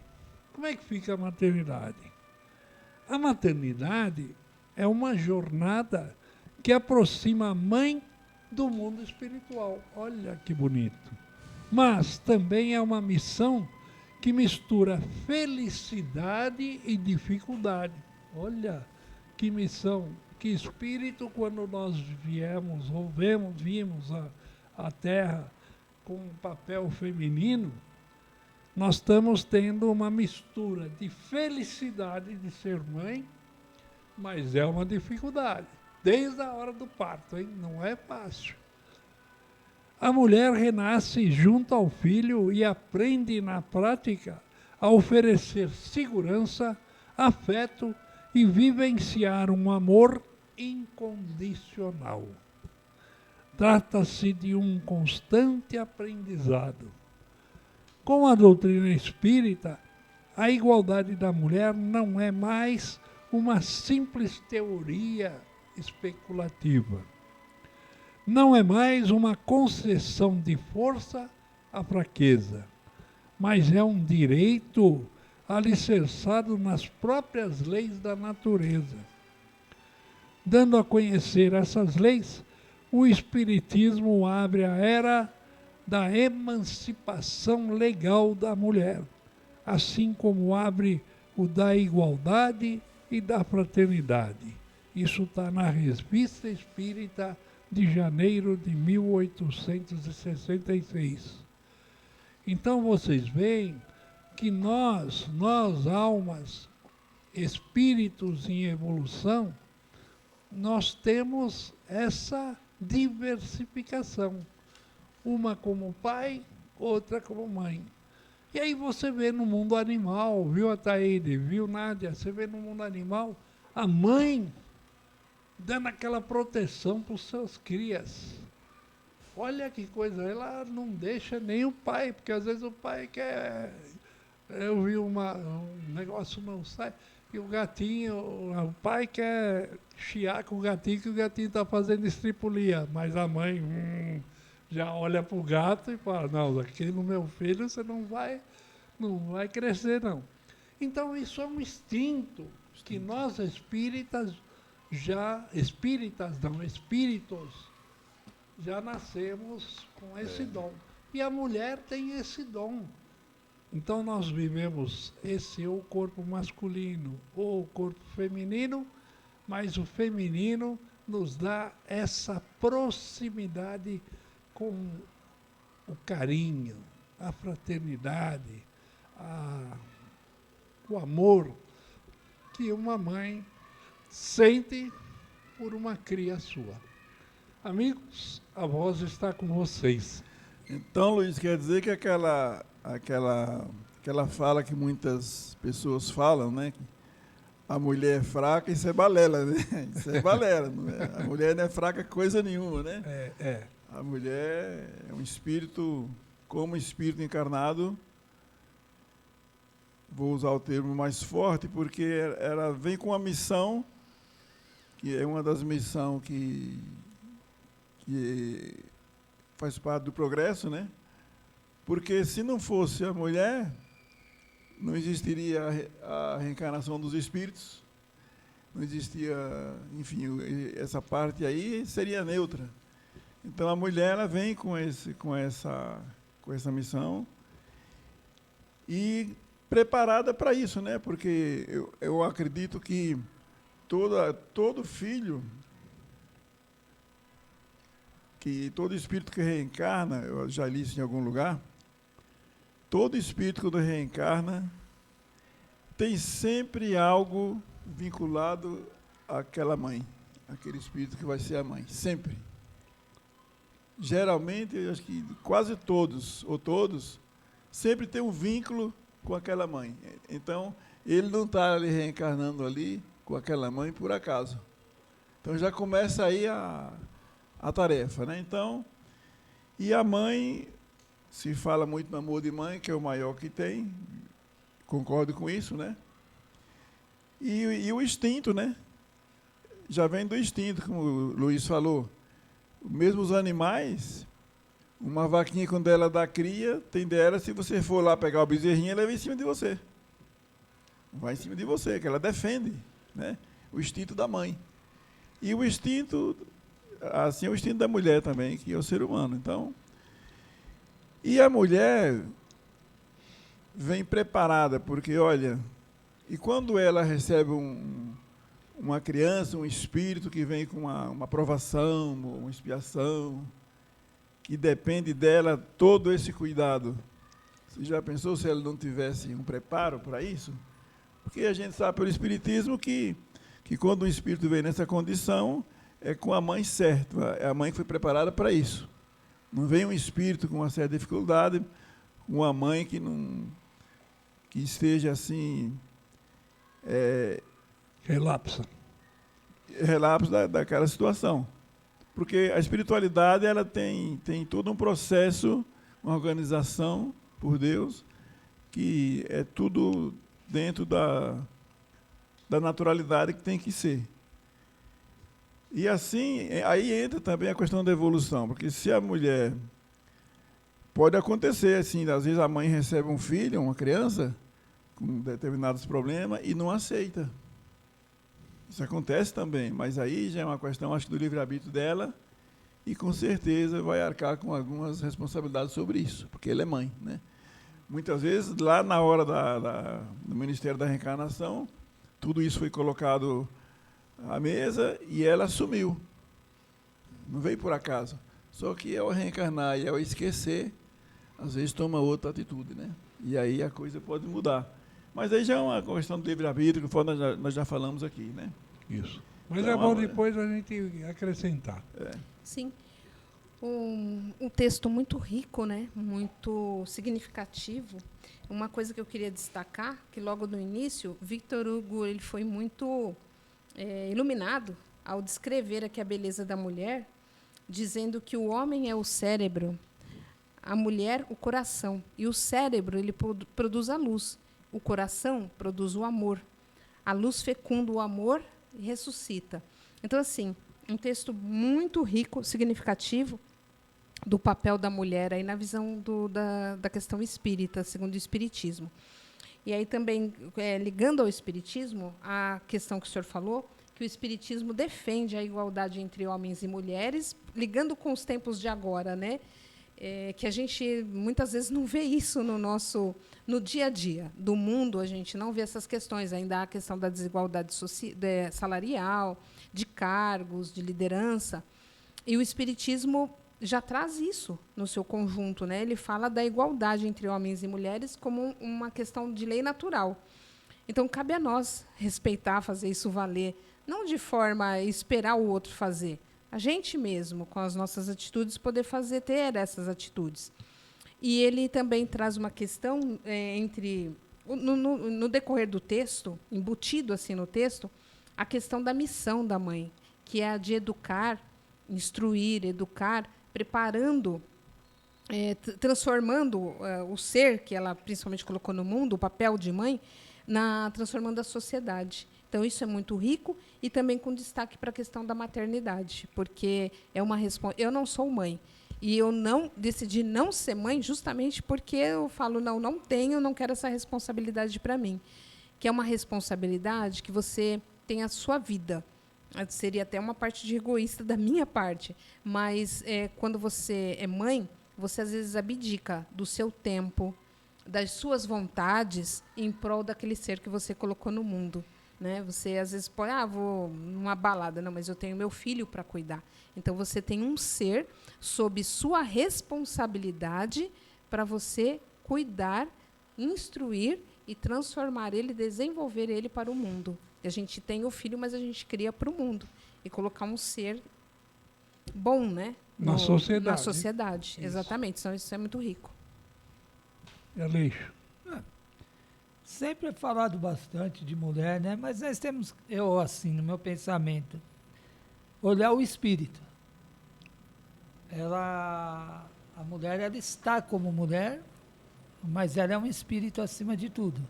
Como é que fica a maternidade? A maternidade é uma jornada que aproxima a mãe do mundo espiritual. Olha que bonito. Mas também é uma missão que mistura felicidade e dificuldade. Olha que missão, que espírito, quando nós vimos a Terra com um papel feminino, nós estamos tendo uma mistura de felicidade de ser mãe, mas é uma dificuldade, desde a hora do parto, hein? Não é fácil. A mulher renasce junto ao filho e aprende na prática a oferecer segurança, afeto e vivenciar um amor incondicional. Trata-se de um constante aprendizado. Com a doutrina espírita, a igualdade da mulher não é mais uma simples teoria especulativa. Não é mais uma concessão de força à fraqueza, mas é um direito alicerçado nas próprias leis da natureza. Dando a conhecer essas leis, o Espiritismo abre a era da emancipação legal da mulher, assim como abre o da igualdade e da fraternidade. Isso está na Revista Espírita de janeiro de 1866. Então vocês veem que nós almas, espíritos em evolução, nós temos essa diversificação. Uma como pai, outra como mãe. E aí você vê no mundo animal, viu, Ataíde, viu, Nádia, você vê no mundo animal a mãe dando aquela proteção para os seus crias. Olha que coisa, ela não deixa nem o pai, porque às vezes o pai quer... Eu vi um negócio não sai, e o gatinho, o pai quer chiar com o gatinho, que o gatinho está fazendo estripulia, mas a mãe já olha para o gato e fala, não, aqui no meu filho você não vai crescer, não. Então isso é um instinto que nós espíritos já nascemos com esse dom. E a mulher tem esse dom. Então nós vivemos esse ou corpo masculino ou corpo feminino, mas o feminino nos dá essa proximidade com o carinho, a fraternidade, o amor que uma mãe sente por uma cria sua. Amigos, a voz está com vocês. Então, Luiz, quer dizer que aquela fala que muitas pessoas falam, né? A mulher é fraca, isso é balela, né? Isso é balela. Não é? A mulher não é fraca coisa nenhuma, né? A mulher é um espírito, como espírito encarnado, vou usar o termo mais forte, porque ela vem com uma missão, que é uma das missões que faz parte do progresso, né? Porque se não fosse a mulher, não existiria a reencarnação dos espíritos, não existia, enfim, essa parte aí seria neutra. Então a mulher ela vem com essa missão e preparada para isso, né? Porque eu acredito que todo filho, que todo espírito que reencarna, eu já li isso em algum lugar, todo espírito quando reencarna tem sempre algo vinculado àquela mãe, aquele espírito que vai ser a mãe, sempre. Geralmente, eu acho que quase todos, ou todos, sempre tem um vínculo com aquela mãe. Então, ele não está ali reencarnando ali com aquela mãe por acaso. Então, já começa aí a tarefa, né? Então, e a mãe, se fala muito no amor de mãe, que é o maior que tem, concordo com isso, né? E o instinto, né? Já vem do instinto, como o Luiz falou. Mesmo os animais, uma vaquinha, quando ela dá cria, tem dela, se você for lá pegar o bezerrinho, ela vai em cima de você. Vai em cima de você, que ela defende, né? O instinto da mãe. E o instinto, assim, é o instinto da mulher também, que é o ser humano. Então, e a mulher vem preparada, porque, olha, e quando ela recebe uma criança, um espírito que vem com uma provação, uma expiação, que depende dela todo esse cuidado. Você já pensou se ela não tivesse um preparo para isso? Porque a gente sabe pelo Espiritismo que quando um espírito vem nessa condição, é com a mãe certa, é a mãe que foi preparada para isso. Não vem um espírito com uma certa dificuldade, uma mãe que esteja assim... relapso daquela situação. Porque a espiritualidade ela tem todo um processo, uma organização por Deus, que é tudo dentro da naturalidade que tem que ser. E assim, aí entra também a questão da evolução, porque se a mulher... Pode acontecer, assim, às vezes a mãe recebe um filho, uma criança, com determinados problemas, e não aceita. Isso acontece também, mas aí já é uma questão, acho que do livre-arbítrio dela, e com certeza vai arcar com algumas responsabilidades sobre isso, porque ela é mãe, né? Muitas vezes, lá na hora do Ministério da Reencarnação, tudo isso foi colocado à mesa e ela assumiu. Não veio por acaso. Só que ao reencarnar e ao esquecer, às vezes toma outra atitude, né? E aí a coisa pode mudar. Mas aí já é uma questão do livre-arbítrio, conforme nós já falamos aqui, né? Isso. Mas então, é bom depois a gente acrescentar. Sim. Um texto muito rico, né? Muito significativo. Uma coisa que eu queria destacar, que logo no início, Victor Hugo ele foi muito iluminado ao descrever aqui a beleza da mulher, dizendo que o homem é o cérebro, a mulher o coração, e o cérebro ele produz a luz, o coração produz o amor, a luz fecunda o amor e ressuscita. Então, assim, um texto muito rico, significativo, do papel da mulher aí na visão da questão espírita, segundo o espiritismo. E aí também, ligando ao espiritismo, a questão que o senhor falou, que o espiritismo defende a igualdade entre homens e mulheres, ligando com os tempos de agora, né? Que a gente muitas vezes não vê isso no dia a dia do mundo, a gente não vê essas questões. Ainda há a questão da desigualdade salarial, de cargos, de liderança, e o espiritismo já traz isso no seu conjunto, né? Ele fala da igualdade entre homens e mulheres como uma questão de lei natural. Então, cabe a nós respeitar, fazer isso valer, não de forma a esperar o outro fazer, a gente mesmo, com as nossas atitudes, poder ter essas atitudes. E ele também traz uma questão no decorrer do texto, embutido assim no texto, a questão da missão da mãe, que é a de educar, instruir, educar, preparando, transformando o ser que ela principalmente colocou no mundo, o papel de mãe, transformando a sociedade. Então, isso é muito rico e também com destaque para a questão da maternidade, porque é uma eu não sou mãe. E eu decidi não ser mãe justamente porque eu falo, não tenho, não quero essa responsabilidade para mim. Que é uma responsabilidade que você tem a sua vida. Seria até uma parte de egoísta da minha parte. Mas, quando você é mãe, você às vezes abdica do seu tempo, das suas vontades, em prol daquele ser que você colocou no mundo. Né? Você, às vezes, pode, vou numa balada. Não, mas eu tenho meu filho para cuidar. Então, você tem um ser sob sua responsabilidade para você cuidar, instruir e transformar ele, desenvolver ele para o mundo. A gente tem o filho, mas a gente cria para o mundo. E colocar um ser bom, né? Na sociedade. Na sociedade, exatamente. Então, isso é muito rico. Aleixo. Sempre é falado bastante de mulher, né? Mas nós temos, assim, no meu pensamento, olhar o espírito. A mulher, ela está como mulher, mas ela é um espírito acima de tudo.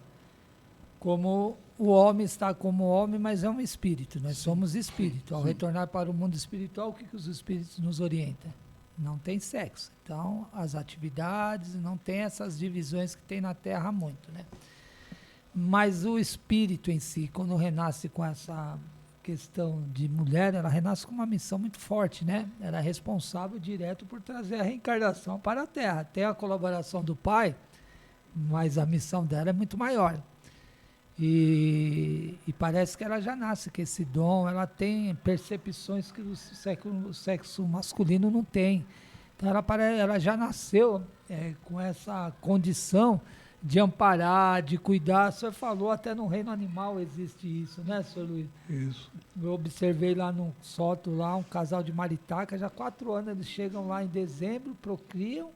Como o homem está como homem, mas é um espírito. Nós somos espírito. Ao retornar para o mundo espiritual, o que os espíritos nos orientam? Não tem sexo. Então, as atividades, não tem essas divisões que tem na Terra muito, né? Mas o espírito em si, quando renasce com essa questão de mulher, ela renasce com uma missão muito forte, né? Ela é responsável direto por trazer a reencarnação para a Terra. Tem a colaboração do pai, mas a missão dela é muito maior. E parece que ela já nasce com esse dom, ela tem percepções que o sexo masculino não tem. Então ela já nasceu com essa condição de amparar, de cuidar. O senhor falou, até no reino animal existe isso, né, senhor Luiz? Isso. Eu observei lá no sótão, lá, um casal de maritaca, já 4 anos, eles chegam lá em dezembro, procriam,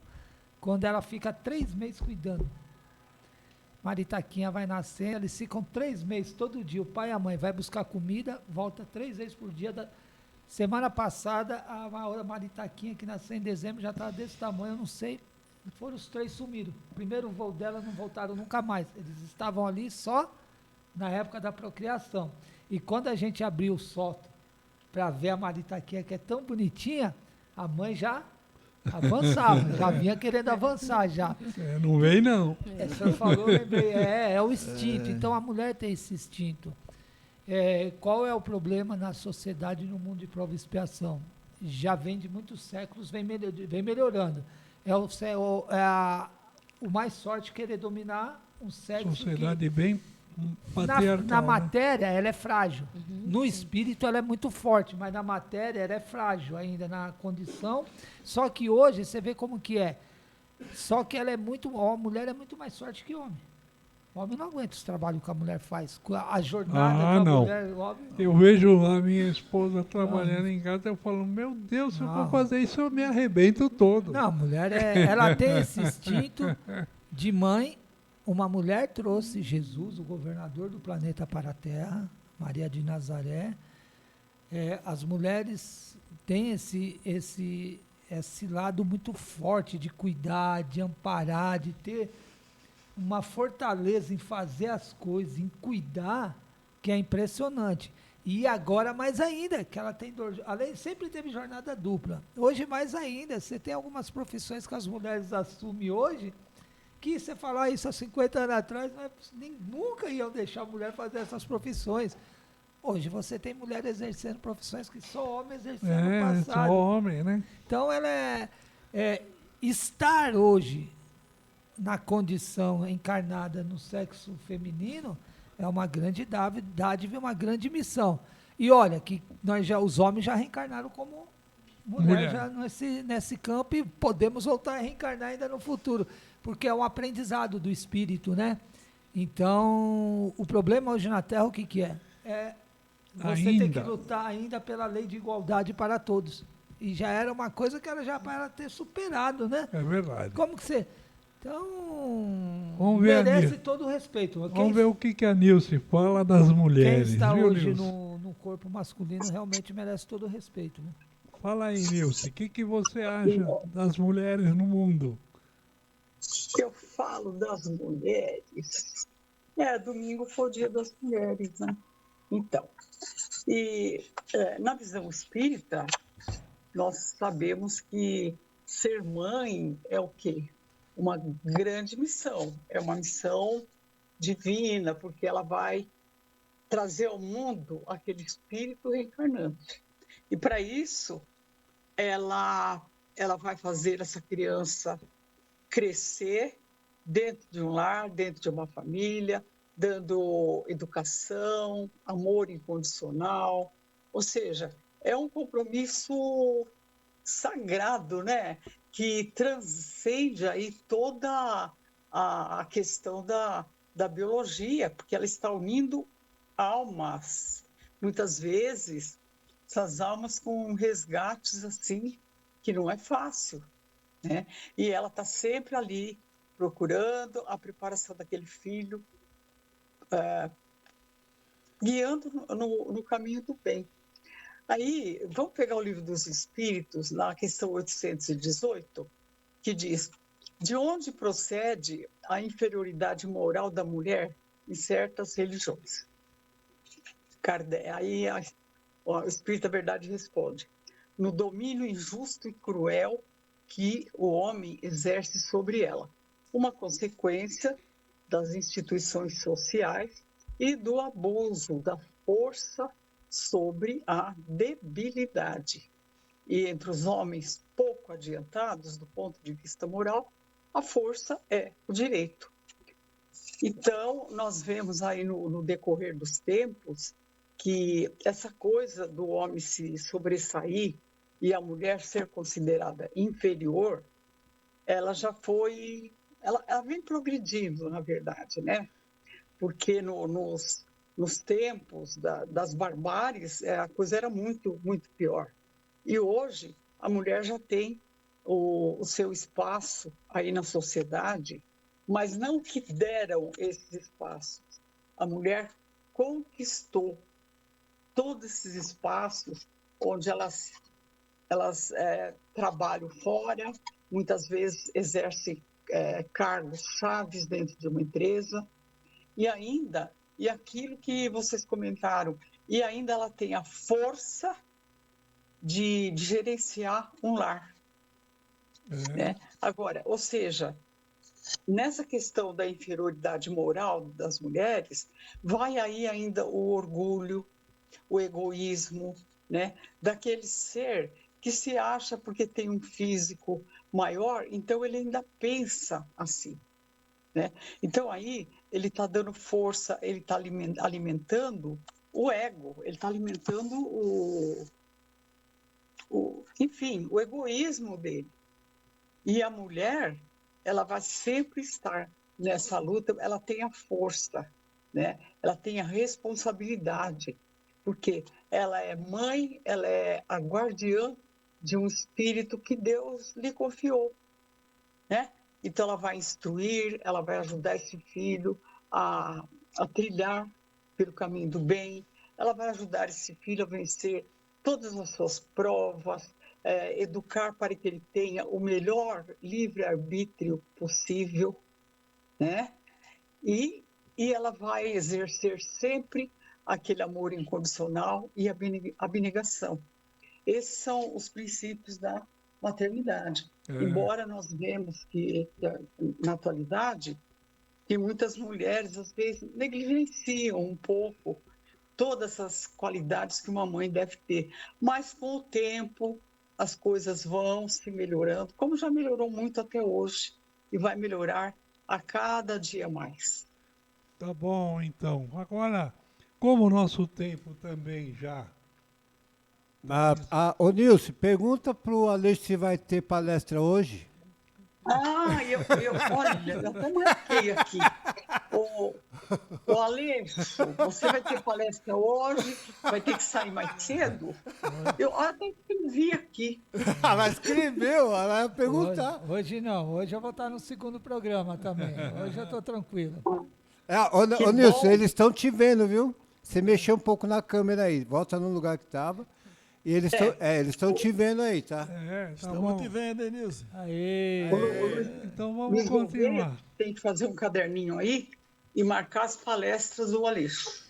quando ela fica 3 meses cuidando. Maritaquinha vai nascer, eles ficam 3 meses, todo dia, o pai e a mãe vai buscar comida, volta 3 vezes por dia. Semana passada, a maritaquinha que nasceu em dezembro já estava desse tamanho, eu não sei. Foram os 3 sumiram. O primeiro voo dela não voltaram nunca mais. Eles estavam ali só na época da procriação. E quando a gente abriu o sótão para ver a maritaquinha, que é tão bonitinha, a mãe já avançava, já vinha querendo avançar já. Não veio, não. O senhor falou, eu lembrei, é o instinto. Então a mulher tem esse instinto. Qual é o problema na sociedade, no mundo de prova e expiação? já vem de muitos séculos, vem melhorando. O mais sorte querer dominar um sexo sociedade bem patriarcal. Na matéria, ela é frágil. No espírito, ela é muito forte, mas na matéria, ela é frágil ainda, na condição. Só que hoje, você vê como que é. Só que ela é a mulher é muito mais forte que o homem. O homem não aguenta os trabalhos que a mulher faz. A jornada da mulher... Eu vejo a minha esposa trabalhando em casa, eu falo, meu Deus, se eu for fazer isso, eu me arrebento todo. Não, a mulher, ela tem esse instinto de mãe. Uma mulher trouxe Jesus, o governador do planeta, para a Terra, Maria de Nazaré. As mulheres têm esse lado muito forte de cuidar, de amparar, de ter uma fortaleza em fazer as coisas, em cuidar, que é impressionante. E agora mais ainda, que ela tem sempre teve jornada dupla. Hoje mais ainda, você tem algumas profissões que as mulheres assumem hoje, que você falar isso há 50 anos atrás, nunca iam deixar a mulher fazer essas profissões. Hoje você tem mulher exercendo profissões que só homem exercendo no passado. Só homem, né? Então ela estar hoje na condição encarnada no sexo feminino é uma grande dádiva, uma grande missão. E olha, que os homens já reencarnaram como mulher já nesse campo, e podemos voltar a reencarnar ainda no futuro, porque é um aprendizado do espírito, né? Então, o problema hoje na Terra, o que é? Você tem que lutar ainda pela lei de igualdade para todos. E já era uma coisa que ela já para ter superado, né? É verdade. Como que você... Então, merece todo o respeito. Vamos ver o que a Nilce fala das mulheres. Quem está hoje no corpo masculino realmente merece todo o respeito. Né? Fala aí, Nilce, o que você acha das mulheres no mundo? Eu falo das mulheres. Domingo foi o Dia das Mulheres, né? Então, na visão espírita, nós sabemos que ser mãe é o quê? Uma grande missão, é uma missão divina, porque ela vai trazer ao mundo aquele espírito reencarnante. E para isso, ela vai fazer essa criança crescer dentro de um lar, dentro de uma família, dando educação, amor incondicional, ou seja, é um compromisso sagrado, né? Que transcende aí toda a questão da biologia, porque ela está unindo almas. Muitas vezes, essas almas com resgates assim, que não é fácil, né? E ela está sempre ali, procurando a preparação daquele filho, guiando no caminho do bem. Aí, vamos pegar o Livro dos Espíritos, na questão 818, que diz: de onde procede a inferioridade moral da mulher em certas religiões? Aí o Espírito da Verdade responde: no domínio injusto e cruel que o homem exerce sobre ela, uma consequência das instituições sociais e do abuso da força sobre a debilidade. E entre os homens pouco adiantados do ponto de vista moral, a força é o direito. Então, nós vemos aí no decorrer dos tempos que essa coisa do homem se sobressair e a mulher ser considerada inferior, ela já foi... Ela vem progredindo, na verdade, né? Porque nos tempos das barbáries, a coisa era muito, muito pior. E hoje, a mulher já tem o seu espaço aí na sociedade, mas não que deram esses espaços. A mulher conquistou todos esses espaços onde elas trabalham fora, muitas vezes exercem cargos chaves dentro de uma empresa, e aquilo que vocês comentaram, e ainda ela tem a força de gerenciar um lar. Né? Agora, ou seja, nessa questão da inferioridade moral das mulheres, vai aí ainda o orgulho, o egoísmo, né? Daquele ser que se acha porque tem um físico maior, então ele ainda pensa assim, né? Então aí ele está dando força, ele está alimentando o ego, ele está alimentando enfim, o egoísmo dele. E a mulher, ela vai sempre estar nessa luta, ela tem a força, né? Ela tem a responsabilidade, porque ela é mãe, ela é a guardiã de um espírito que Deus lhe confiou, né? Então ela vai instruir, ela vai ajudar esse filho a trilhar pelo caminho do bem, ela vai ajudar esse filho a vencer todas as suas provas, educar para que ele tenha o melhor livre-arbítrio possível, né? E ela vai exercer sempre aquele amor incondicional e abnegação. Esses são os princípios da maternidade. Embora nós vemos que, na atualidade, que muitas mulheres, às vezes, negligenciam um pouco todas essas qualidades que uma mãe deve ter. Mas, com o tempo, as coisas vão se melhorando, como já melhorou muito até hoje, e vai melhorar a cada dia mais. Tá bom, então. Agora, como o nosso tempo também já... Ô Nilce, pergunta pro Aleixo se vai ter palestra hoje. Olha, eu até marquei aqui. Ô Aleixo, você vai ter palestra hoje, vai ter que sair mais cedo? Eu até escrevi aqui. Ela escreveu, ela ia perguntar. Hoje não, hoje eu vou estar no segundo programa também. Hoje eu estou tranquilo. Ô Nilson, eles estão te vendo, viu? Você mexeu um pouco na câmera aí, volta no lugar que estava. E eles estão te vendo aí, tá? Estamos te vendo, hein, Nilson? Aê! Então vamos continuar. Tem que fazer um caderninho aí e marcar as palestras do Aleixo.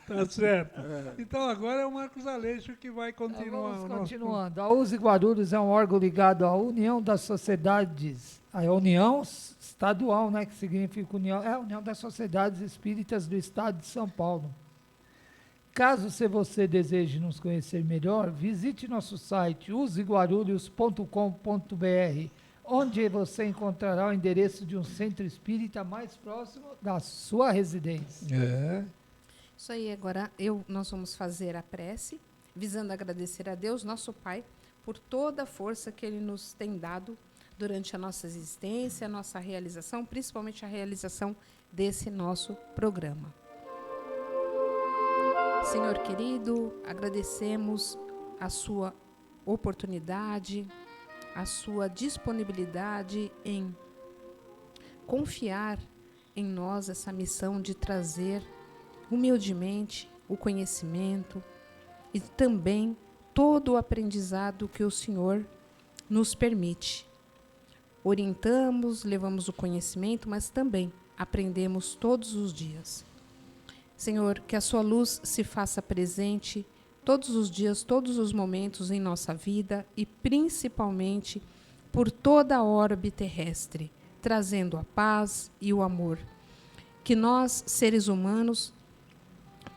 Tá certo. Então agora é o Marcos Aleixo que vai continuar. Vamos continuando. A USE Guarulhos é um órgão ligado à União das Sociedades, a União Estadual, né, que significa União, a União das Sociedades Espíritas do Estado de São Paulo. Caso você deseje nos conhecer melhor, visite nosso site useguarulhos.com.br, onde você encontrará o endereço de um centro espírita mais próximo da sua residência. Isso aí, agora nós vamos fazer a prece, visando agradecer a Deus, nosso Pai, por toda a força que Ele nos tem dado durante a nossa existência, a nossa realização, principalmente a realização desse nosso programa. Senhor querido, agradecemos a sua oportunidade, a sua disponibilidade em confiar em nós essa missão de trazer humildemente o conhecimento e também todo o aprendizado que o Senhor nos permite. Orientamos, levamos o conhecimento, mas também aprendemos todos os dias. Senhor, que a sua luz se faça presente todos os dias, todos os momentos em nossa vida e principalmente por toda a orbe terrestre, trazendo a paz e o amor. Que nós, seres humanos,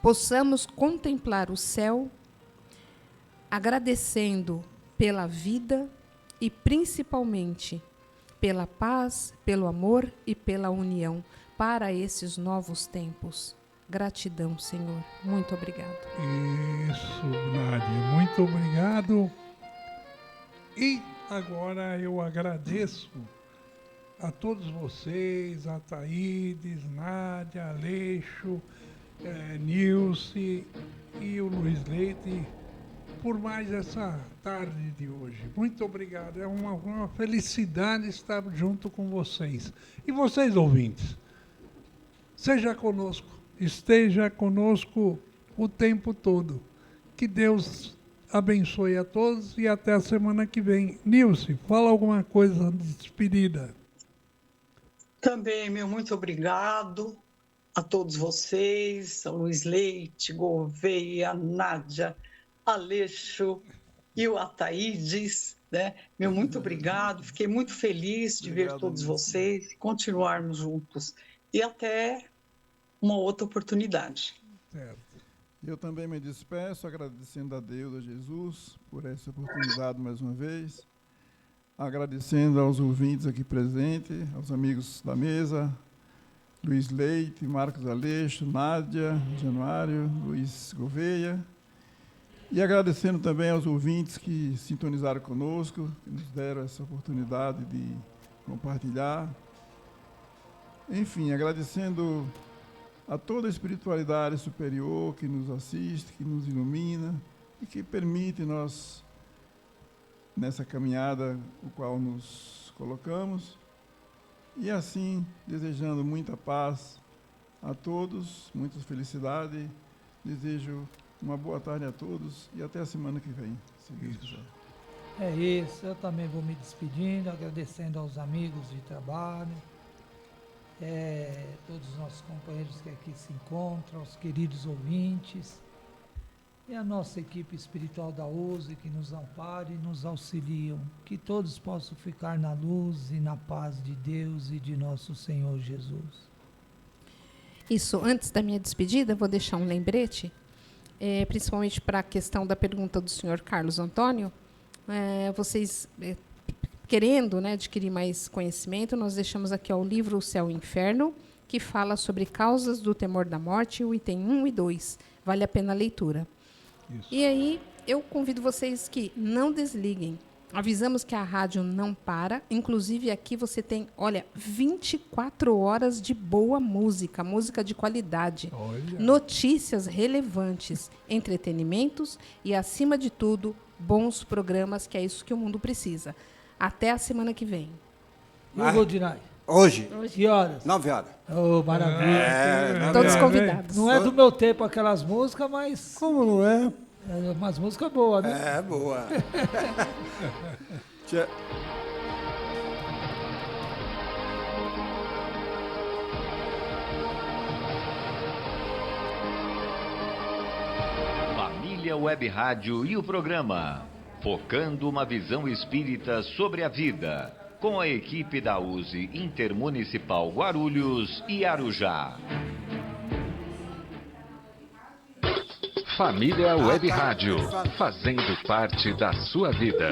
possamos contemplar o céu, agradecendo pela vida e principalmente pela paz, pelo amor e pela união para esses novos tempos. Gratidão, Senhor. Muito obrigado. Isso, Nádia. Muito obrigado. E agora eu agradeço a todos vocês, a Thaídes, Nádia, Aleixo, Nilce e o Luiz Leite, por mais essa tarde de hoje. Muito obrigado. É uma felicidade estar junto com vocês. E vocês, ouvintes, seja conosco. Esteja conosco o tempo todo. Que Deus abençoe a todos e até a semana que vem. Nilce, fala alguma coisa de despedida. Também, muito obrigado a todos vocês, a Luiz Leite, Gouveia, Nádia, Aleixo e o Ataídes, né? Muito obrigado, fiquei muito feliz de ver todos vocês e continuarmos juntos. E até uma outra oportunidade. Certo. Eu também me despeço agradecendo a Deus, a Jesus, por essa oportunidade mais uma vez. Agradecendo aos ouvintes aqui presentes, aos amigos da mesa, Luiz Leite, Marcos Aleixo, Nádia, Januário, Luiz Gouveia. E agradecendo também aos ouvintes que sintonizaram conosco, que nos deram essa oportunidade de compartilhar. Enfim, agradecendo a toda a espiritualidade superior que nos assiste, que nos ilumina e que permite nós, nessa caminhada o qual nos colocamos, e assim, desejando muita paz a todos, muita felicidade, desejo uma boa tarde a todos e até a semana que vem, se Deus quiser. É isso, eu também vou me despedindo, agradecendo aos amigos de trabalho, todos os nossos companheiros que aqui se encontram, aos queridos ouvintes, e a nossa equipe espiritual da USE que nos ampara e nos auxiliam, que todos possam ficar na luz e na paz de Deus e de nosso Senhor Jesus. Isso, antes da minha despedida, vou deixar um lembrete, principalmente para a questão da pergunta do senhor Carlos Antônio. Vocês, querendo, né, adquirir mais conhecimento, nós deixamos aqui o livro O Céu e o Inferno, que fala sobre causas do temor da morte, o item 1 e 2. Vale a pena a leitura. Isso. E aí, eu convido vocês que não desliguem. Avisamos que a rádio não para. Inclusive, aqui você tem, 24 horas de boa música, música de qualidade. Olha. Notícias relevantes, entretenimentos e, acima de tudo, bons programas, que é isso que o mundo precisa. Até a semana que vem. E o Rodinai? Hoje. Que horas? 9 horas. Oh, maravilha. Todos convidados. Não é do meu tempo aquelas músicas, mas... Como não é? É umas músicas boas, né? É, boa. Família Web Rádio e o programa Focando uma Visão Espírita sobre a Vida, com a equipe da USE Intermunicipal Guarulhos e Arujá. Família Web Rádio, fazendo parte da sua vida.